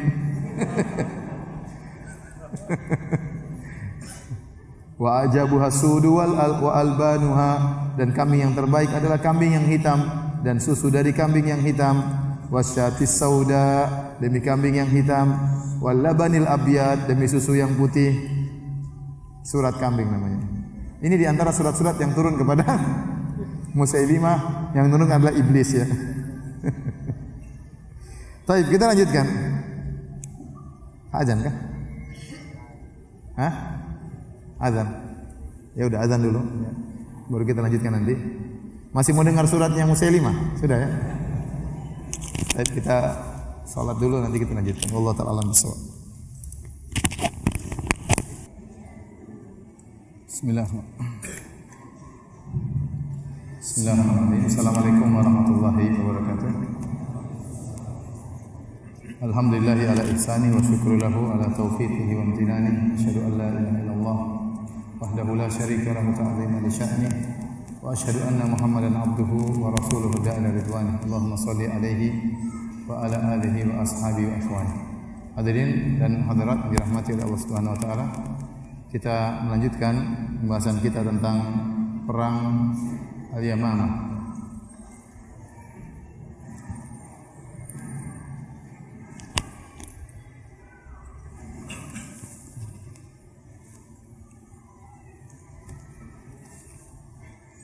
Wa ajabuha sudu wa albanuha, dan kambing yang terbaik adalah kambing yang hitam dan susu dari kambing yang hitam. Wasyatis sauda, demi kambing yang hitam. Wal labanil abyad, demi susu yang putih. Surat kambing namanya. Ini di antara surat-surat yang turun kepada Musailimah, yang turun adalah iblis ya. Baik, kita lanjutkan. Azan kah? Hah? Azan. Ya udah azan dulu ya. Baru kita lanjutkan nanti. Masih mau dengar suratnya Musailimah? Sudah ya? Baik, kita salat dulu, nanti kita lanjutkan. Wallahu ta'ala alam bissawab. Bismillahirrahmanirrahim. Assalamualaikum warahmatullahi wabarakatuh. Alhamdulillahi ala ihsani wa syukru lahu ala taufiqihi wa amtinani. Asyhadu an la ilaha illallah wahdahu la syarika lahu ta'ziman li sya'ni wa asyhadu anna Muhammadan abduhu wa rasuluhu da'ila ridwani. Allahumma shalli alaihi wa ala alihi wa ashabihi wa ikhwani. Hadirin dan hadirat dirahmati oleh Allah Subhanahu wa taala. Kita melanjutkan pembahasan kita tentang perang Al-Yamamah.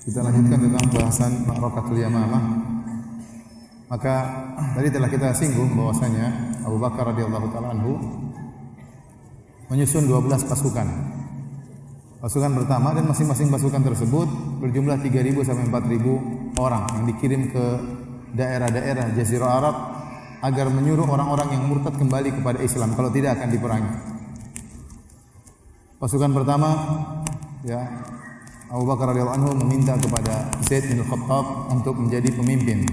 Kita lanjutkan tentang bahasan Ma'rakatul Yamamah. Maka tadi telah kita singgung bahwasanya Abu Bakar radhiyallahu taala anhu menyusun 12 pasukan. Pasukan pertama, dan masing-masing pasukan tersebut berjumlah 3.000 sampai 4.000 orang yang dikirim ke daerah-daerah Jazirah Arab agar menyuruh orang-orang yang murtad kembali kepada Islam, kalau tidak akan diperangi. Pasukan pertama, ya, Abu Bakar radhiyallahu anhu meminta kepada Zaid bin Khattab untuk menjadi pemimpin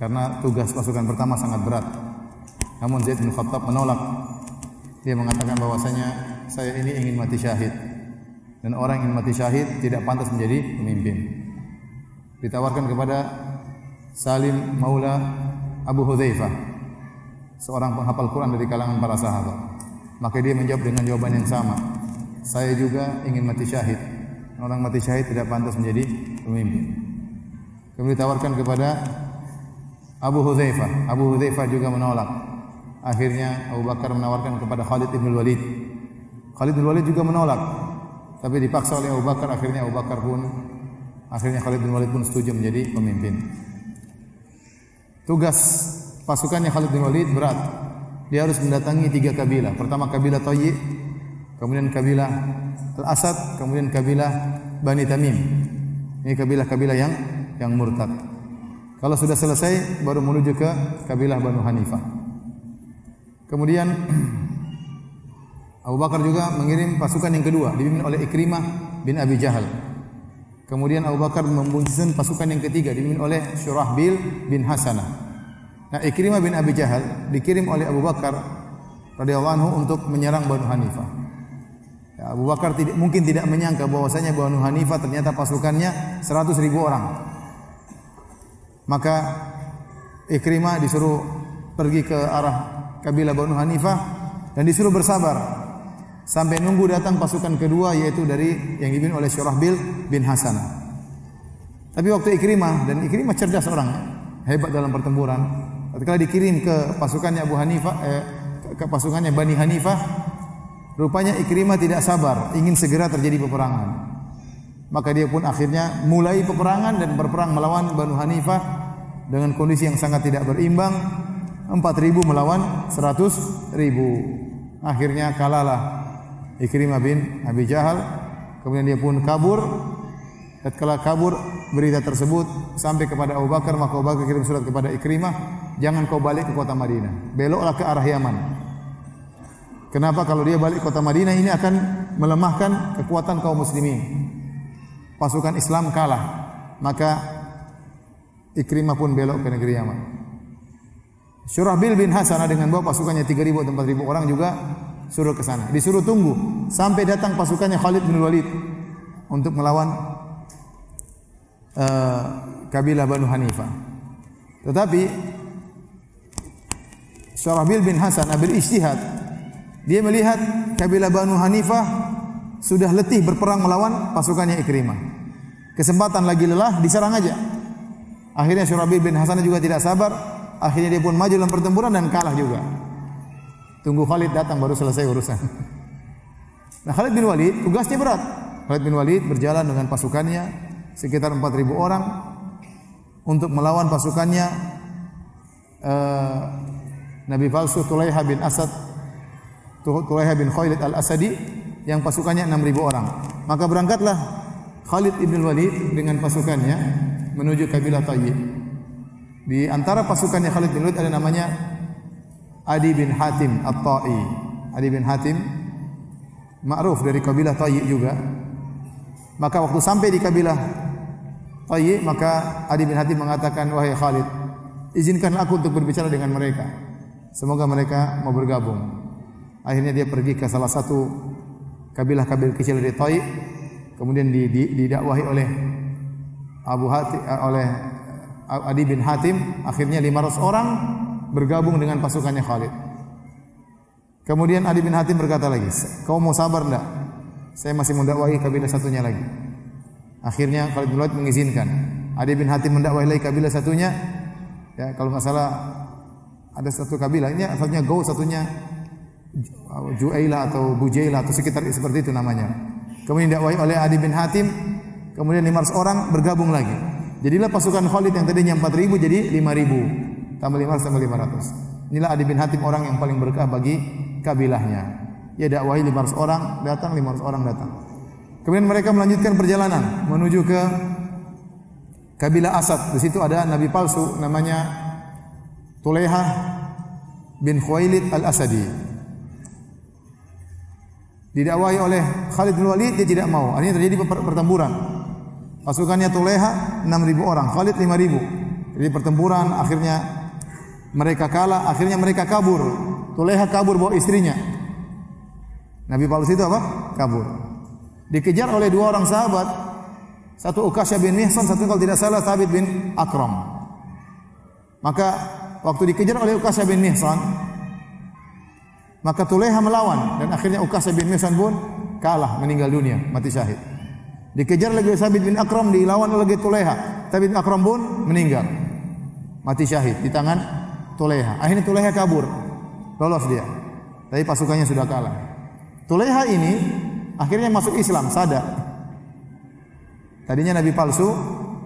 karena tugas pasukan pertama sangat berat. Namun Zaid bin Khattab menolak. Dia mengatakan bahwasanya saya ini ingin mati syahid, dan orang yang mati syahid tidak pantas menjadi pemimpin. Ditawarkan kepada Salim Maula Abu Hudzaifah, seorang penghafal Quran dari kalangan para sahabat. Maka dia menjawab dengan jawaban yang sama, saya juga ingin mati syahid. Orang mati syahid tidak pantas menjadi pemimpin. Kemudian ditawarkan kepada Abu Hudzaifah juga menolak. Akhirnya Abu Bakar menawarkan kepada Khalid bin Walid. Khalid bin Walid juga menolak. Tapi dipaksa oleh Abu Bakar, akhirnya Khalid bin Walid pun setuju menjadi pemimpin. Tugas pasukannya Khalid bin Walid berat. Dia harus mendatangi 3 kabilah. Pertama kabilah Tayy', kemudian kabilah Al-Asad, kemudian kabilah Bani Tamim. Ini kabilah-kabilah yang murtad. Kalau sudah selesai baru menuju ke kabilah Banu Hanifah. Kemudian Abu Bakar juga mengirim pasukan yang kedua dipimpin oleh Ikrimah bin Abi Jahal. Kemudian Abu Bakar menyusun pasukan yang ketiga dipimpin oleh Syurahbil bin Hasanah. Nah, Ikrimah bin Abi Jahal dikirim oleh Abu Bakar radhiyallahu anhu untuk menyerang Banu Hanifah. Ya, Abu Bakar mungkin tidak menyangka bahwasanya Banu Hanifah ternyata pasukannya 100.000 orang. Maka Ikrimah disuruh pergi ke arah kabilah Banu Hanifah dan disuruh bersabar sampai nunggu datang pasukan kedua, yaitu dari yang dipimpin oleh Syurahbil bin Hasanah. Tapi waktu Ikrimah cerdas orang, hebat dalam pertempuran. Ketika dikirim ke pasukannya ke pasukannya Bani Hanifah, rupanya Ikrimah tidak sabar, ingin segera terjadi peperangan. Maka dia pun akhirnya mulai peperangan dan berperang melawan Banu Hanifah dengan kondisi yang sangat tidak berimbang, 4.000 melawan 100.000. Akhirnya kalahlah Ikrimah bin Abi Jahal, kemudian dia pun kabur. Tatkala kabur, berita tersebut sampai kepada Abu Bakar, maka Abu Bakar kirim surat kepada Ikrimah, jangan kau balik ke kota Madinah, beloklah ke arah Yaman. Kenapa? Kalau dia balik ke kota Madinah ini akan melemahkan kekuatan kaum muslimin. Pasukan Islam kalah, maka Ikrimah pun belok ke negeri Yaman. Syurahbil bin Hasanah dengan bawa pasukannya 3.000 atau 4.000 orang juga suruh ke sana. Disuruh tunggu sampai datang pasukannya Khalid bin Walid untuk melawan kabilah Banu Hanifah. Tetapi Syurahbil bin Hasanah berijtihad. Dia melihat kabilah Banu Hanifah sudah letih berperang melawan pasukannya Ikrimah. Kesempatan lagi lelah, diserang aja. Akhirnya Syurahbil bin Hasanah juga tidak sabar. Akhirnya dia pun maju dalam pertempuran dan kalah juga. Tunggu Khalid datang baru selesai urusan. Nah, Khalid bin Walid tugasnya berat. Khalid bin Walid berjalan dengan pasukannya sekitar 4.000 orang untuk melawan pasukannya Nabi palsu Tulaiha bin Khuwailid al-Asadi yang pasukannya 6.000 orang. Maka berangkatlah Khalid bin Walid dengan pasukannya menuju kabilah Tayy'. Di antara pasukannya Khalid bin Walid ada namanya Adi bin Hatim At-Ta'i. Adi bin Hatim ma'ruf dari kabilah Tayy' juga. Maka waktu sampai di kabilah Tayy', maka Adi bin Hatim mengatakan, wahai Khalid, izinkanlah aku untuk berbicara dengan mereka. Semoga mereka mau bergabung. Akhirnya dia pergi ke salah satu kabilah-kabilah kecil dari Tayy', kemudian didakwahi oleh oleh Adi bin Hatim. Akhirnya 500 orang bergabung dengan pasukannya Khalid. Kemudian Adi bin Hatim berkata lagi, kau mau sabar enggak? Saya masih mendakwahi kabilah satunya lagi. Akhirnya Khalid bin Walid mengizinkan. Adi bin Hatim mendakwahi lagi kabilah satunya. Ya, kalau enggak salah ada satu kabilah, ini satunya Gaus, satunya Ju'ailah atau Bujailah atau sekitar seperti itu namanya. Kemudian didakwahi oleh Adi bin Hatim, kemudian 500 orang bergabung lagi. Jadilah pasukan Khalid yang tadinya 4.000 jadi 5.000. Tambah 500 tambah 500. Inilah Adi bin Hatim orang yang paling berkah bagi kabilahnya. Ia dakwahi 500 orang datang, 500 orang datang. Kemudian mereka melanjutkan perjalanan menuju ke kabilah Asad. Di situ ada nabi palsu namanya Tulaiha bin Khuwailid al-Asadi. Didakwahi oleh Khalid bin Walid, dia tidak mau. Akhirnya terjadi pertempuran. Pasukannya Tulaiha 6.000 orang, Khalid 5.000. Jadi pertempuran, akhirnya mereka kalah, akhirnya mereka kabur. Tulaiha kabur bawa istrinya. Nabi palsu itu apa? Kabur. Dikejar oleh 2 orang sahabat. Satu Uqasyah bin Mihsan, satu kalau tidak salah Thabit bin Akram. Maka waktu dikejar oleh Uqasyah bin Mihsan, maka Tulaiha melawan dan akhirnya Uqasyah bin Mihsan pun kalah, meninggal dunia, mati syahid. Dikejar lagi Thabit bin Akram, dilawan lagi Tulaiha. Thabit bin Akram pun meninggal. mati syahid di tangan Tulaiha. Akhirnya Tulaiha kabur, lolos dia. Tapi pasukannya sudah kalah. Tulaiha ini akhirnya masuk Islam, sadar. Tadinya nabi palsu,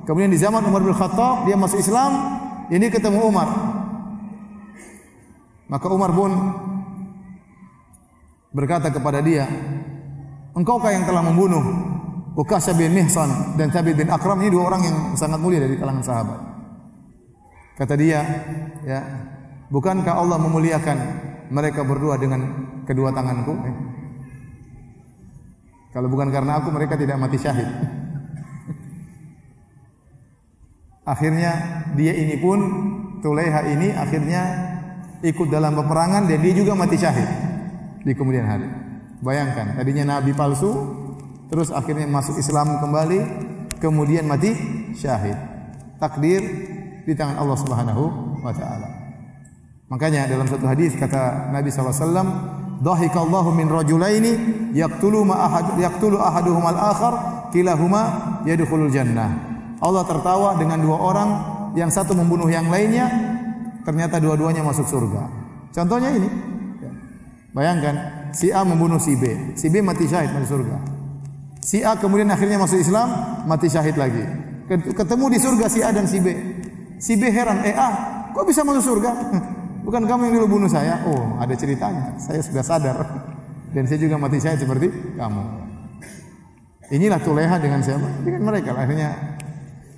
kemudian di zaman Umar bin Khattab dia masuk Islam, ini ketemu Umar. Maka Umar pun berkata kepada dia, engkaukah yang telah membunuh Ukasha bin Mihsan dan Thabit bin Akram? Ini dua orang yang sangat mulia dari kalangan sahabat. Kata dia, ya, bukankah Allah memuliakan mereka berdua dengan kedua tanganku? Kalau bukan karena aku, mereka tidak mati syahid. Akhirnya dia ini pun, Tulaiha ini akhirnya ikut dalam peperangan dan dia juga mati syahid di kemudian hari. Bayangkan, tadinya nabi palsu, terus akhirnya masuk Islam kembali, kemudian mati syahid. Takdir di tangan Allah Subhanahu wa taala. Makanya dalam satu hadis kata Nabi SAW, dhahikallahu min rajulaini yaqtulu ahaduhuma al-akhar kilahuma yadkhulul jannah. Allah tertawa dengan dua orang, yang satu membunuh yang lainnya, ternyata dua-duanya masuk surga. Contohnya ini. Bayangkan, si A membunuh si B mati syahid, masuk surga. Si A kemudian akhirnya masuk Islam, mati syahid lagi. Ketemu di surga si A dan si B. Si B heran, A, kok bisa masuk surga? Bukan kamu yang dulu bunuh saya? Oh, ada ceritanya. Saya sudah sadar. Dan saya juga mati syahid seperti kamu. Inilah Tulaiha dengan siapa? Dengan mereka. Akhirnya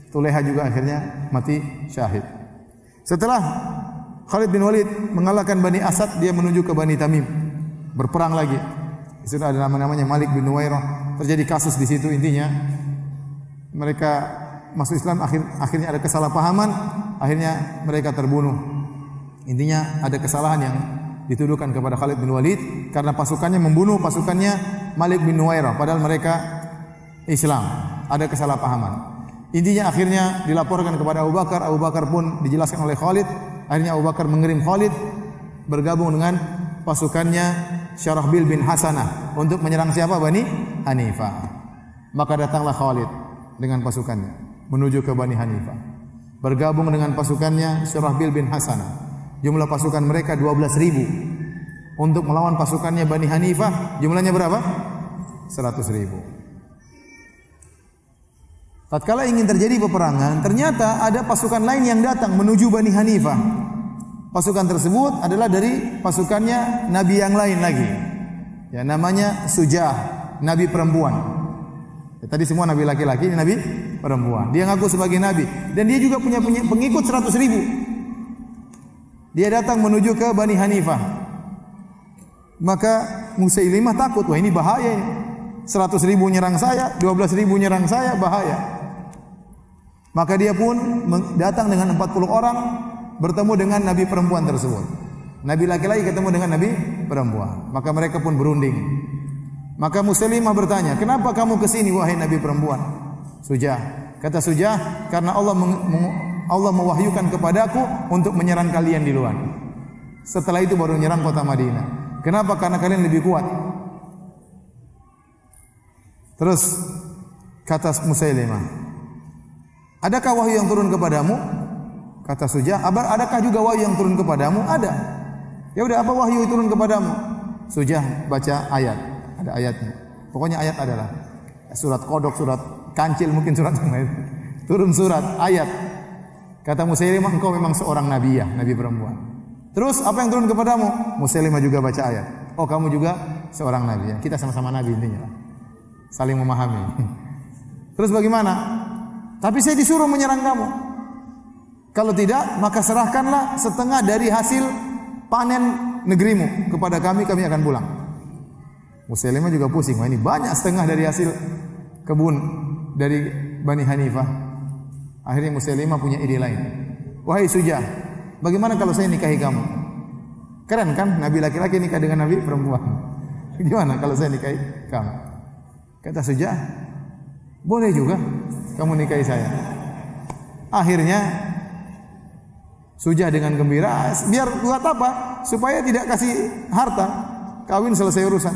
Tulaiha juga akhirnya mati syahid. Setelah Khalid bin Walid mengalahkan Bani Asad, dia menuju ke Bani Tamim. Berperang lagi. Di situ ada namanya Malik bin Nuwairah. Terjadi kasus di situ, intinya mereka masuk Islam, akhirnya ada kesalahpahaman, akhirnya mereka terbunuh. Intinya ada kesalahan yang dituduhkan kepada Khalid bin Walid karena pasukannya membunuh pasukannya Malik bin Nuwairah, padahal mereka Islam. Ada kesalahpahaman. Intinya akhirnya dilaporkan kepada Abu Bakar. Abu Bakar pun dijelaskan oleh Khalid. Akhirnya Abu Bakar mengirim Khalid bergabung dengan pasukannya Syarahbil bin Hasanah untuk menyerang siapa? Bani Hanifah. Maka datanglah Khalid dengan pasukannya menuju ke Bani Hanifah. Bergabung dengan pasukannya Syarahbil bin Hasanah. Jumlah pasukan mereka 12.000 untuk melawan pasukannya Bani Hanifah. Jumlahnya berapa? 100.000. Tatkala ingin terjadi peperangan, ternyata ada pasukan lain yang datang menuju Bani Hanifah. Pasukan tersebut adalah dari pasukannya nabi yang lain lagi. Ya, namanya Sujah, nabi perempuan. Ya, tadi semua nabi laki-laki, ini nabi perempuan. Dia ngaku sebagai nabi dan dia juga punya pengikut 100.000. Dia datang menuju ke Bani Hanifah. Maka Musailimah takut, wah ini bahaya ini. 100.000 nyerang saya, 12.000 nyerang saya, bahaya. Maka dia pun datang dengan 40 orang bertemu dengan nabi perempuan tersebut. Nabi laki-laki ketemu dengan nabi perempuan. Maka mereka pun berunding. Maka Musailimah bertanya, "Kenapa kamu ke sini wahai nabi perempuan?" Sujah. Kata Sujah, "Karena Allah mewahyukan kepadaku untuk menyerang kalian di luar. Setelah itu baru menyerang kota Madinah. Kenapa? Karena kalian lebih kuat." Terus kata Musailimah, "Adakah wahyu yang turun kepadamu?" Kata Sujah, "Adakah juga wahyu yang turun kepadamu?" "Ada." "Ya udah, apa wahyu yang turun kepadamu?" Sujah baca ayat, ada ayatnya. Pokoknya ayat adalah surat Kodok, surat Kancil, mungkin surat yang lain. Turun surat, ayat. Kata Musailimah, "Engkau memang seorang nabi ya, nabi perempuan." "Terus apa yang turun kepadamu?" Musailimah juga baca ayat. "Oh, kamu juga seorang nabi ya. Kita sama-sama nabi intinya." Saling memahami. "Terus bagaimana?" "Tapi saya disuruh menyerang kamu. Kalau tidak, maka serahkanlah setengah dari hasil panen negerimu kepada kami, kami akan pulang." Musailimah juga pusing. Wah, ini banyak setengah dari hasil kebun dari Bani Hanifah. Akhirnya Musailimah punya ide lain. "Wahai Sujah, bagaimana kalau saya nikahi kamu?" Keren kan? Nabi laki-laki nikah dengan nabi perempuan. Gimana kalau saya nikahi kamu? Kata Sujah, "Boleh juga kamu nikahi saya." Akhirnya Sujah dengan gembira, biar buat apa? Supaya tidak kasih harta, kawin selesai urusan.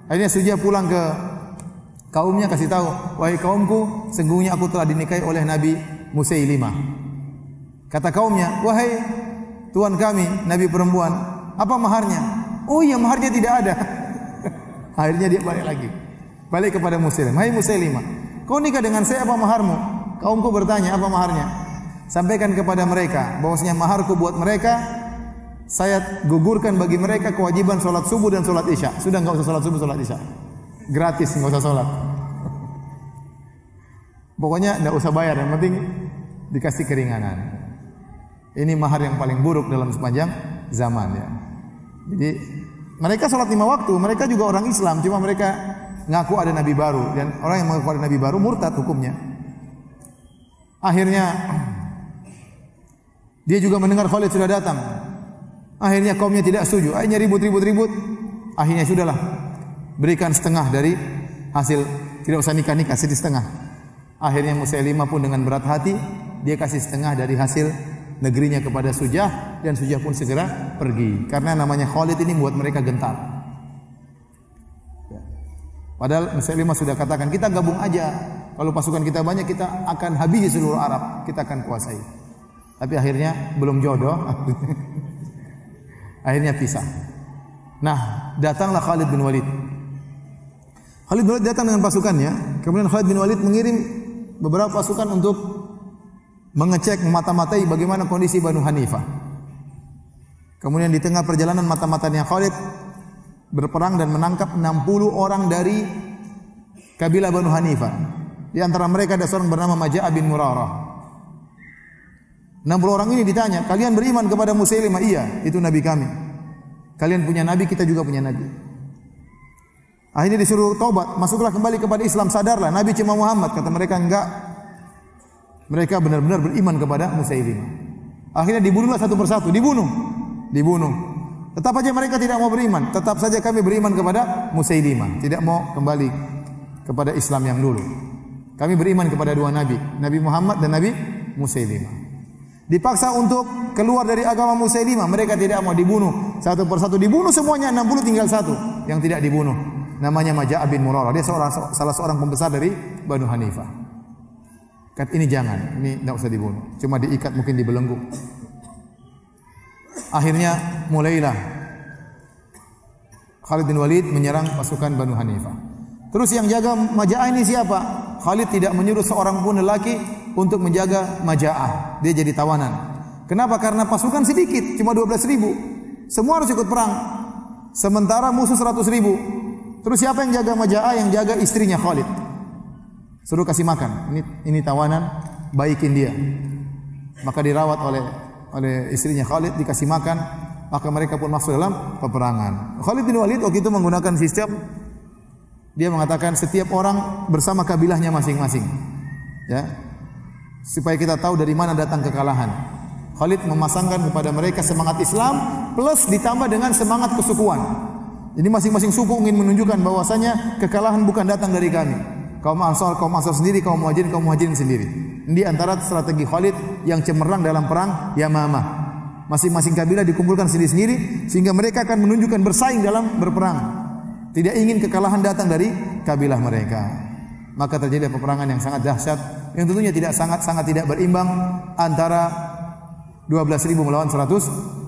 Akhirnya Sujah pulang ke kaumnya, kasih tahu, "Wahai kaumku, sesungguhnya aku telah dinikahi oleh Nabi Musailimah." Kata kaumnya, "Wahai tuan kami, nabi perempuan, apa maharnya?" "Oh iya, maharnya tidak ada." Akhirnya dia balik lagi. Balik kepada Musailimah. "Hai Musailimah, kau nikah dengan saya, apa maharmu?" Kaumku bertanya, "Apa maharnya?" Sampaikan kepada mereka bahwasanya maharku buat mereka, saya gugurkan bagi mereka kewajiban salat subuh dan salat isya. Sudah enggak usah salat subuh, salat isya. Gratis, enggak usah salat. Pokoknya enggak usah bayar, yang penting dikasih keringanan. Ini mahar yang paling buruk dalam sepanjang zaman ya. Jadi mereka salat 5 waktu, mereka juga orang Islam, cuma mereka ngaku ada nabi baru, dan orang yang mengaku ada nabi baru murtad hukumnya. Akhirnya dia juga mendengar Khalid sudah datang. Akhirnya kaumnya tidak setuju. Akhirnya ribut. Akhirnya sudahlah, berikan setengah dari hasil, tidak usah nikah, setengah. Akhirnya Musailimah pun dengan berat hati dia kasih setengah dari hasil negerinya kepada Sujah, dan Sujah pun segera pergi. Karena namanya Khalid ini buat mereka gentar. Padahal Musailimah sudah katakan, kita gabung aja. Kalau pasukan kita banyak, kita akan habisi seluruh Arab, kita akan kuasai. Tapi akhirnya belum jodoh. Akhirnya pisah. Nah, datanglah Khalid bin Walid. Khalid bin Walid datang dengan pasukannya. Kemudian Khalid bin Walid mengirim beberapa pasukan untuk mengecek, memata-matai bagaimana kondisi Banu Hanifah. Kemudian di tengah perjalanan mata-matanya Khalid berperang dan menangkap 60 orang dari kabilah Banu Hanifah. Di antara mereka ada seorang bernama Majah' bin Murarah. 60 orang ini ditanya, "Kalian beriman kepada Musailimah?" "Iya, itu nabi kami." "Kalian punya nabi, kita juga punya nabi." Akhirnya disuruh taubat, masuklah kembali kepada Islam, sadarlah nabi cuma Muhammad. Kata mereka, "Enggak." Mereka benar-benar beriman kepada Musailimah. Akhirnya dibunuhlah satu persatu, dibunuh. Tetap saja mereka tidak mau beriman. Tetap saja kami beriman kepada Musailimah, tidak mau kembali kepada Islam yang dulu. Kami beriman kepada dua nabi, Nabi Muhammad dan Nabi Musailimah. Dipaksa untuk keluar dari agama Musailimah, mereka tidak mau, dibunuh satu persatu, dibunuh semuanya. 60 tinggal satu yang tidak dibunuh, namanya Majah' bin Murarah. Dia salah seorang pembesar dari Banu Hanifah. Kata, ini jangan, ini tidak usah dibunuh, cuma diikat, mungkin dibelenggu. Akhirnya mulailah Khalid bin Walid menyerang pasukan Banu Hanifah. Terus yang jaga Maja'ah ini siapa? Khalid tidak menyuruh seorang pun lelaki untuk menjaga Maja'ah. Dia jadi tawanan. Kenapa? Karena pasukan sedikit, cuma 12.000. Semua harus ikut perang. Sementara musuh 100.000. Terus siapa yang jaga Maja'ah? Yang jaga istrinya Khalid. Suruh kasih makan. Ini tawanan, baikin dia. Maka dirawat oleh istrinya Khalid, dikasih makan, maka mereka pun masuk dalam peperangan. Khalid bin Walid waktu itu menggunakan sistem, dia mengatakan setiap orang bersama kabilahnya masing-masing, ya, supaya kita tahu dari mana datang kekalahan. Khalid memasangkan kepada mereka semangat Islam plus ditambah dengan semangat kesukuan. Jadi masing-masing suku ingin menunjukkan bahwasanya kekalahan bukan datang dari kami. Kaum Ansar sendiri, kaum Muhajirin sendiri. Ini antara strategi Khalid yang cemerlang dalam perang Yamamah. Masing-masing kabilah dikumpulkan sendiri-sendiri sehingga mereka akan menunjukkan bersaing dalam berperang. Tidak ingin kekalahan datang dari kabilah mereka. Maka terjadi peperangan yang sangat dahsyat, yang tentunya sangat tidak berimbang antara 12.000 melawan 100.000.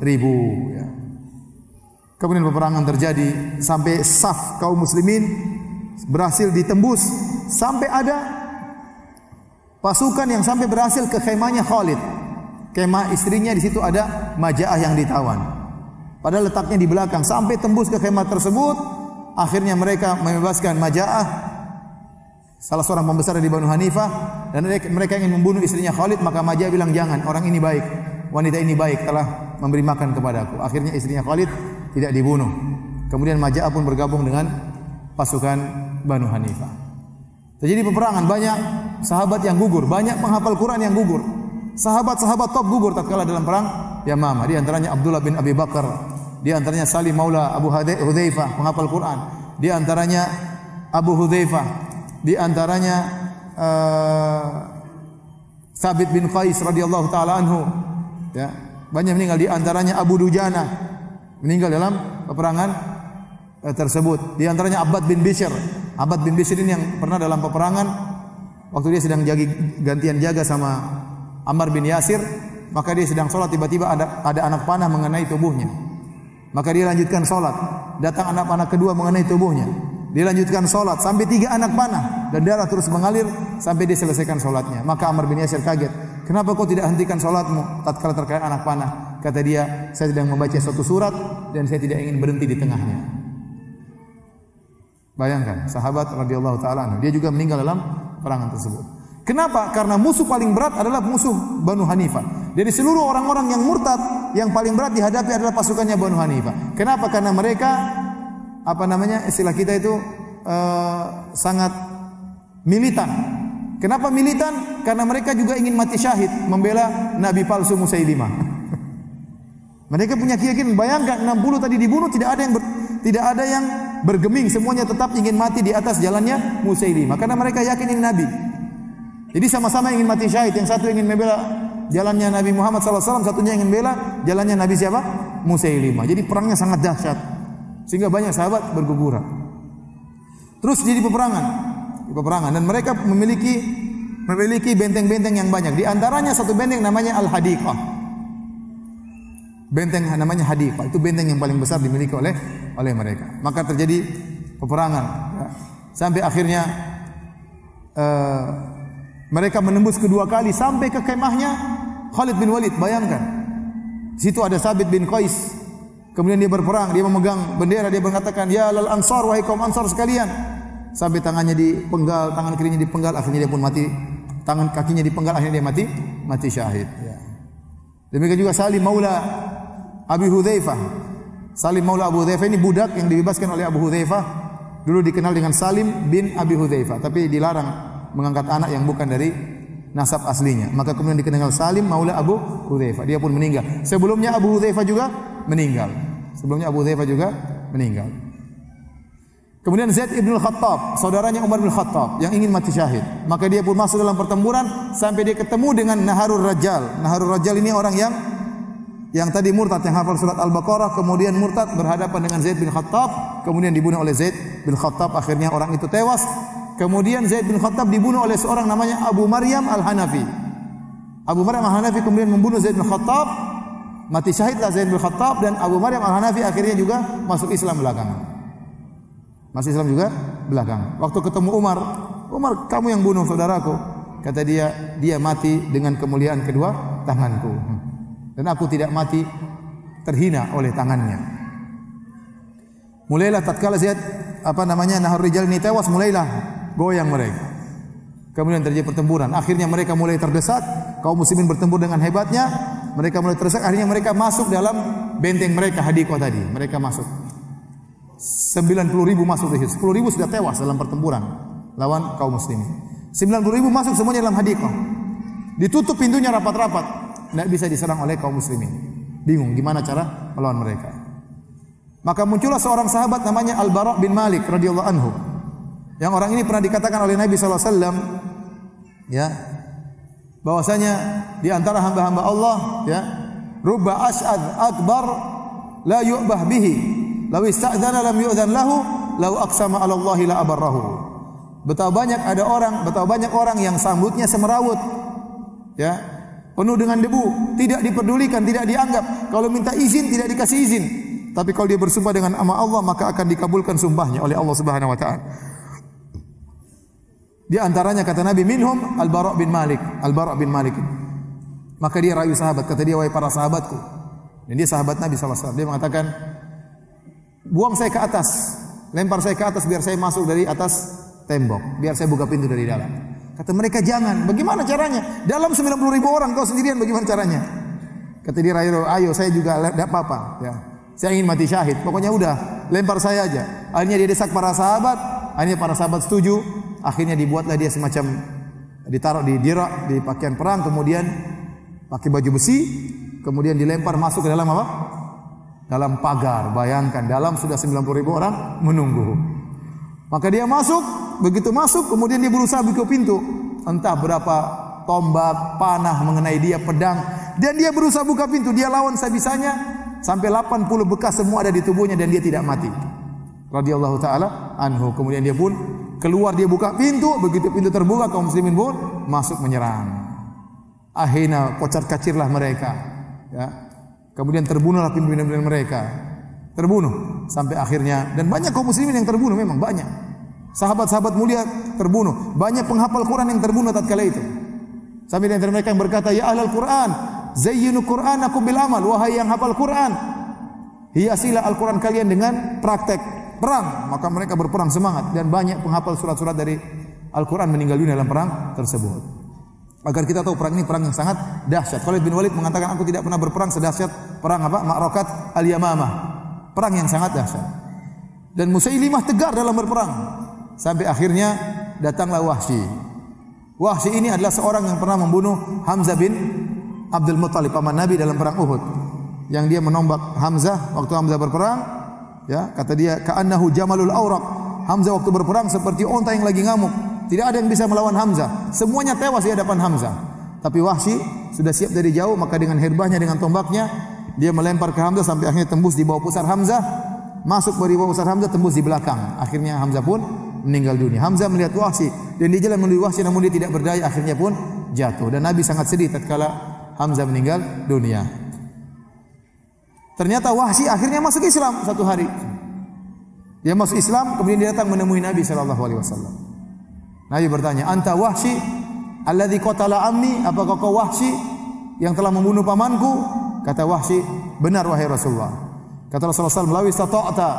Ya. Kemudian peperangan terjadi sampai saf kaum muslimin berhasil ditembus, sampai ada pasukan yang sampai berhasil ke khemahnya Khalid. Kemah istrinya di situ ada Maja'ah yang ditawan. Padahal letaknya di belakang, sampai tembus ke kemah tersebut. Akhirnya mereka membebaskan Maja'ah, salah seorang pembesar dari Banu Hanifah, dan mereka ingin membunuh istrinya Khalid. Maka Maja'ah bilang, jangan, orang ini baik, wanita ini baik, telah memberi makan kepadaku. Akhirnya istrinya Khalid tidak dibunuh. Kemudian Maja'ah pun bergabung dengan pasukan Banu Hanifah. Terjadi peperangan, banyak sahabat yang gugur, banyak penghafal Quran yang gugur. Sahabat-sahabat top gugur tatkala dalam perang Yamamah. Di antaranya Abdullah bin Abi Bakar, di antaranya Salim Maula Abu Hudzaifah, penghafal Quran. Di antaranya Abu Hudzaifah, di antaranya Thabit bin Qais radhiyallahu taala anhu. Ya, banyak meninggal. Di antaranya Abu Dujana meninggal dalam peperangan tersebut. Di antaranya Abbad bin Bishr. Abbad bin Bishr ini yang pernah dalam peperangan waktu dia sedang gantian jaga sama Ammar bin Yasir, maka dia sedang sholat, tiba-tiba ada anak panah mengenai tubuhnya. Maka dia lanjutkan sholat. Datang anak panah kedua mengenai tubuhnya. Dia lanjutkan sholat sampai 3 anak panah dan darah terus mengalir sampai dia selesaikan sholatnya. Maka Ammar bin Yasir kaget. Kenapa kau tidak hentikan sholatmu tatkala terkait anak panah? Kata dia, saya sedang membaca suatu surat dan saya tidak ingin berhenti di tengahnya. Bayangkan, sahabat radhiyallahu taala anhu, dia juga meninggal dalam perangan tersebut. Kenapa? Karena musuh paling berat adalah musuh Banu Hanifah. Dari seluruh orang-orang yang murtad, yang paling berat dihadapi adalah pasukannya Banu Hanifah. Kenapa? Karena mereka istilah kita itu sangat militan. Kenapa militan? Karena mereka juga ingin mati syahid membela nabi palsu Musailimah. Mereka punya keyakinan, bayangkan 60 tadi dibunuh, tidak ada yang bergeming, semuanya tetap ingin mati di atas jalannya Musailimah karena mereka yakin ini nabi. Jadi sama-sama ingin mati syahid, yang satu ingin membela jalannya Nabi Muhammad SAW, satunya ingin membela jalannya Nabi siapa? Musailimah. Jadi perangnya sangat dahsyat sehingga banyak sahabat berguguran. Terus jadi peperangan dan mereka memiliki benteng-benteng yang banyak. Di antaranya satu benteng namanya Al-Hadiqah. Benteng namanya Hadiqah, itu benteng yang paling besar dimiliki oleh mereka. Maka terjadi peperangan ya. Sampai akhirnya mereka menembus kedua kali sampai ke kemahnya Khalid bin Walid. Bayangkan, di situ ada Sabit bin Qais. Kemudian dia berperang, dia memegang bendera, dia mengatakan, "Ya lal ansar, wahai kaum Ansar sekalian." Sampai tangannya dipenggal, tangan kirinya dipenggal, akhirnya dia pun mati. Tangan kakinya dipenggal, akhirnya dia mati syahid. Ya. Demikian juga Salim Maula Abi Hudzaifah. Salim Maula Abu Hudzaifah ini budak yang dibebaskan oleh Abu Hudzaifah. Dulu dikenal dengan Salim bin Abi Hudzaifah, tapi dilarang mengangkat anak yang bukan dari nasab aslinya. Maka kemudian dikenal Salim Maula Abu Hudzaifah. Dia pun meninggal. Sebelumnya Abu Hudzaifah juga meninggal. Kemudian Zaid bin Khattab, saudaranya Umar bin Khattab yang ingin mati syahid. Maka dia pun masuk dalam pertempuran sampai dia ketemu dengan Naharul Rajal. Naharul Rajal ini orang yang tadi murtad, yang hafal surat Al-Baqarah, kemudian murtad berhadapan dengan Zaid bin Khattab, kemudian dibunuh oleh Zaid bin Khattab, akhirnya orang itu tewas. Kemudian Zaid bin Khattab dibunuh oleh seorang namanya Abu Maryam Al-Hanafi. Abu Maryam Al-Hanafi kemudian membunuh Zaid bin Khattab, mati syahidlah Zaid bin Khattab, dan Abu Maryam Al-Hanafi akhirnya juga masuk Islam belakangan. Waktu ketemu Umar, kamu yang bunuh saudaraku. Kata dia mati dengan kemuliaan kedua tanganku. Dan aku tidak mati terhina oleh tangannya. Mulailah tatkala Zaid Nahar Rijal ini tewas, mulailah goyang mereka. Kemudian terjadi pertempuran. Akhirnya mereka mulai terdesak. Kaum muslimin bertempur dengan hebatnya. Mereka mulai terdesak. Akhirnya mereka masuk dalam benteng mereka, Hadiqah tadi. Mereka masuk. 90.000 masuk di situ. 10.000 sudah tewas dalam pertempuran lawan kaum muslimin. 90.000 masuk semuanya dalam Hadiqah. Ditutup pintunya rapat-rapat. Tidak bisa diserang oleh kaum muslimin. Bingung gimana cara melawan mereka. Maka muncullah seorang sahabat namanya Al-Bara' bin Malik radhiyallahu anhu. Yang orang ini pernah dikatakan oleh Nabi sallallahu alaihi wasallam, ya, bahwasanya di antara hamba-hamba Allah, ya, rubba asy'ad akbar la yu'bah bihi, law ista'dzana lam yu'dzan lahu, law aqsama 'ala Allah la abarrahu. Betapa banyak orang yang sambutnya semerawut, ya, penuh dengan debu, tidak diperdulikan, tidak dianggap. Kalau minta izin tidak dikasih izin. Tapi kalau dia bersumpah dengan nama Allah, maka akan dikabulkan sumpahnya oleh Allah Subhanahu wa taala. Di antaranya kata Nabi, minhum Al-Bara' bin Malik. Al-Bara' bin Malik. Maka dia rayu sahabat, kata dia, wahai para sahabatku. Dan dia sahabat Nabi SAW. Dia mengatakan, buang saya ke atas, lempar saya ke atas biar saya masuk dari atas tembok, biar saya buka pintu dari dalam. Kata mereka, jangan. Bagaimana caranya? Dalam 90.000 orang, kau sendirian, bagaimana caranya? Kata dia, ayo saya juga tidak apa-apa. Ya. Saya ingin mati syahid. Pokoknya udah, lempar saya aja. Akhirnya dia desak para sahabat. Akhirnya para sahabat setuju. Akhirnya dibuatlah dia semacam ditaruh di dirak, di pakaian perang, kemudian pakai baju besi, kemudian dilempar masuk ke dalam apa? Dalam pagar. Bayangkan, dalam sudah 90.000 orang menunggu. Maka dia masuk, begitu masuk, kemudian dia berusaha buka pintu. Entah berapa tombak, panah mengenai dia, pedang, dan dia berusaha buka pintu. Dia lawan sebisanya, sampai 80 bekas semua ada di tubuhnya dan dia tidak mati. Radhiyallahu taala anhu. Kemudian dia pun keluar, dia buka pintu, begitu pintu terbuka kaum muslimin pun masuk menyerang. Akhirnya kocar-kacirlah mereka, ya. Kemudian terbunuhlah pimpinan-pimpinan mereka. Terbunuh sampai akhirnya, dan banyak kaum muslimin yang terbunuh, memang banyak. Sahabat-sahabat mulia terbunuh, banyak penghafal Quran yang terbunuh tatkala itu. Sampai di antara mereka yang berkata, ya ahlal Quran, zayyinu Qur'anakum bil amal, wahai yang hafal Quran, hiasilah Al-Quran kalian dengan praktek perang. Maka mereka berperang semangat, dan banyak penghafal surat-surat dari Al-Quran meninggal dunia dalam perang tersebut. Agar kita tahu perang ini perang yang sangat dahsyat. Khalid bin Walid mengatakan, aku tidak pernah berperang sedahsyat perang apa? Ma'rakat Al-Yamamah. Perang yang sangat dahsyat. Dan Musailimah tegar dalam berperang. Sampai akhirnya datanglah Wahsy. Wahsy ini adalah seorang yang pernah membunuh Hamzah bin Abdul Muttalib, paman Nabi, dalam perang Uhud. Yang dia menombak Hamzah waktu Hamzah berperang, ya, kata dia, ka'annahu jamalul awraq. Hamzah waktu berperang seperti onta yang lagi ngamuk. Tidak ada yang bisa melawan Hamzah. Semuanya tewas di hadapan Hamzah. Tapi Wahsy sudah siap dari jauh, maka dengan herbahnya, dengan tombaknya, dia melempar ke Hamzah sampai akhirnya tembus di bawah pusar Hamzah, masuk dari bawah pusar Hamzah, tembus di belakang. Akhirnya Hamzah pun meninggal dunia. Hamzah melihat Wahsy dan dia jalan menuju Wahsy, namun dia tidak berdaya, akhirnya pun jatuh. Dan Nabi sangat sedih tatkala Hamzah meninggal dunia. Ternyata Wahsy akhirnya masuk Islam satu hari. Dia masuk Islam, kemudian dia datang menemui Nabi SAW. Nabi bertanya, anta Wahsy alladzi qatala ammi, apakah kau Wahsy yang telah membunuh pamanku? Kata Wahsy, benar wahai Rasulullah. Kata Rasulullah SAW, law istata'ta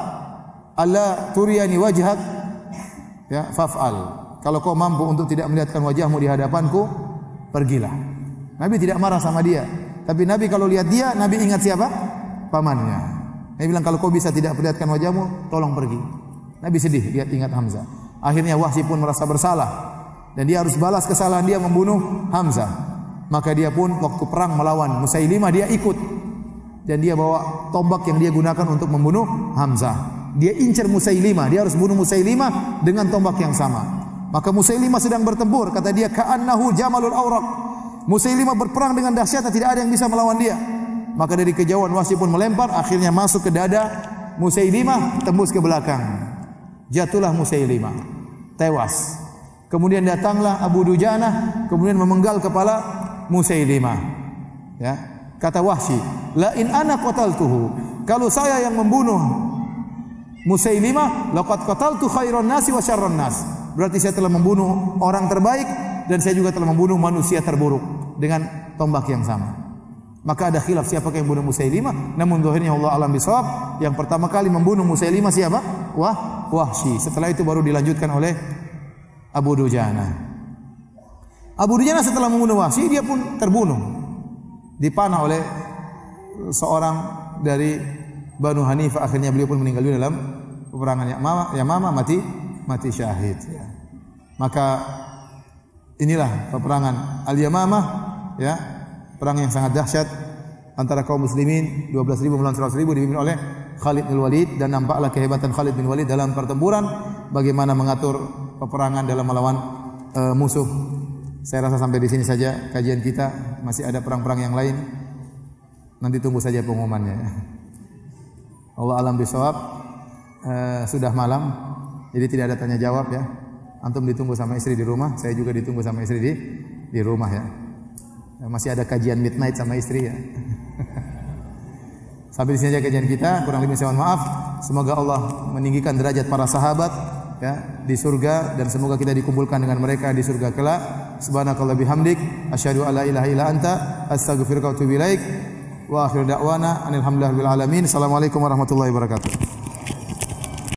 alla turiyani wajhak, ya, faf'al. Kalau kau mampu untuk tidak melihatkan wajahmu di hadapanku, pergilah. Nabi tidak marah sama dia, tapi Nabi kalau lihat dia, Nabi ingat siapa? Pamannya. Nabi bilang, kalau kau bisa tidak perlihatkan wajahmu, tolong pergi. Nabi sedih lihat ingat Hamzah. Akhirnya Wahsy pun merasa bersalah, dan dia harus balas kesalahan dia membunuh Hamzah. Maka dia pun waktu perang melawan Musailimah, dia ikut, dan dia bawa tombak yang dia gunakan untuk membunuh Hamzah. Dia incar Musailimah, dia harus bunuh Musailimah dengan tombak yang sama. Maka Musailimah sedang bertempur, kata dia, ka'annahu jamalul awraq. Musailimah berperang dengan dahsyat, tidak ada yang bisa melawan dia. Maka dari kejauhan Wahsy pun melempar, akhirnya masuk ke dada Musailimah, tembus ke belakang. Jatuhlah Musailimah, tewas. Kemudian datanglah Abu Dujanah, kemudian memenggal kepala Musailimah. Ya, kata Wahsy, la in ana qataltuhu, kalau saya yang membunuh Musailimah, laqad qataltu khairan nasi wa syarran nas. Berarti saya telah membunuh orang terbaik, dan saya juga telah membunuh manusia terburuk dengan tombak yang sama. Maka ada khilaf siapa yang membunuh Musailimah. Namun zahirnya Allah alam bisawab, yang pertama kali membunuh Musailimah siapa? Wahsy. Setelah itu baru dilanjutkan oleh Abu Dujanah. Abu Dujanah setelah membunuh Wahsy, dia pun terbunuh, dipanah oleh seorang dari Banu Hanifah. Akhirnya beliau pun meninggal dunia dalam peperangan Yamamah, mati syahid. Ya. Maka inilah peperangan Al-Yamamah, ya, perang yang sangat dahsyat antara kaum muslimin, 12.000 melawan 100.000, dipimpin oleh Khalid bin Walid. Dan nampaklah kehebatan Khalid bin Walid dalam pertempuran, bagaimana mengatur peperangan dalam melawan musuh. Saya rasa sampai di sini saja kajian kita. Masih ada perang-perang yang lain, nanti tunggu saja pengumumannya. Allah alam bisawab. Sudah malam, jadi tidak ada tanya jawab, ya. Antum ditunggu sama istri di rumah, saya juga ditunggu sama istri di rumah, ya. Masih ada kajian midnight sama istri, ya. Sampai di sini saja kajian kita. Kurang lebih saya mohon maaf. Semoga Allah meninggikan derajat para sahabat, ya, di surga, dan semoga kita dikumpulkan dengan mereka di surga kelak. Subhanakallah bihamdik, asyhadu alla ilaha illa anta, astaghfiruka wa atubu ilaik. Wa akhiru da'wana alhamdulillahi rabbil alamin. Assalamualaikum warahmatullahi wabarakatuh.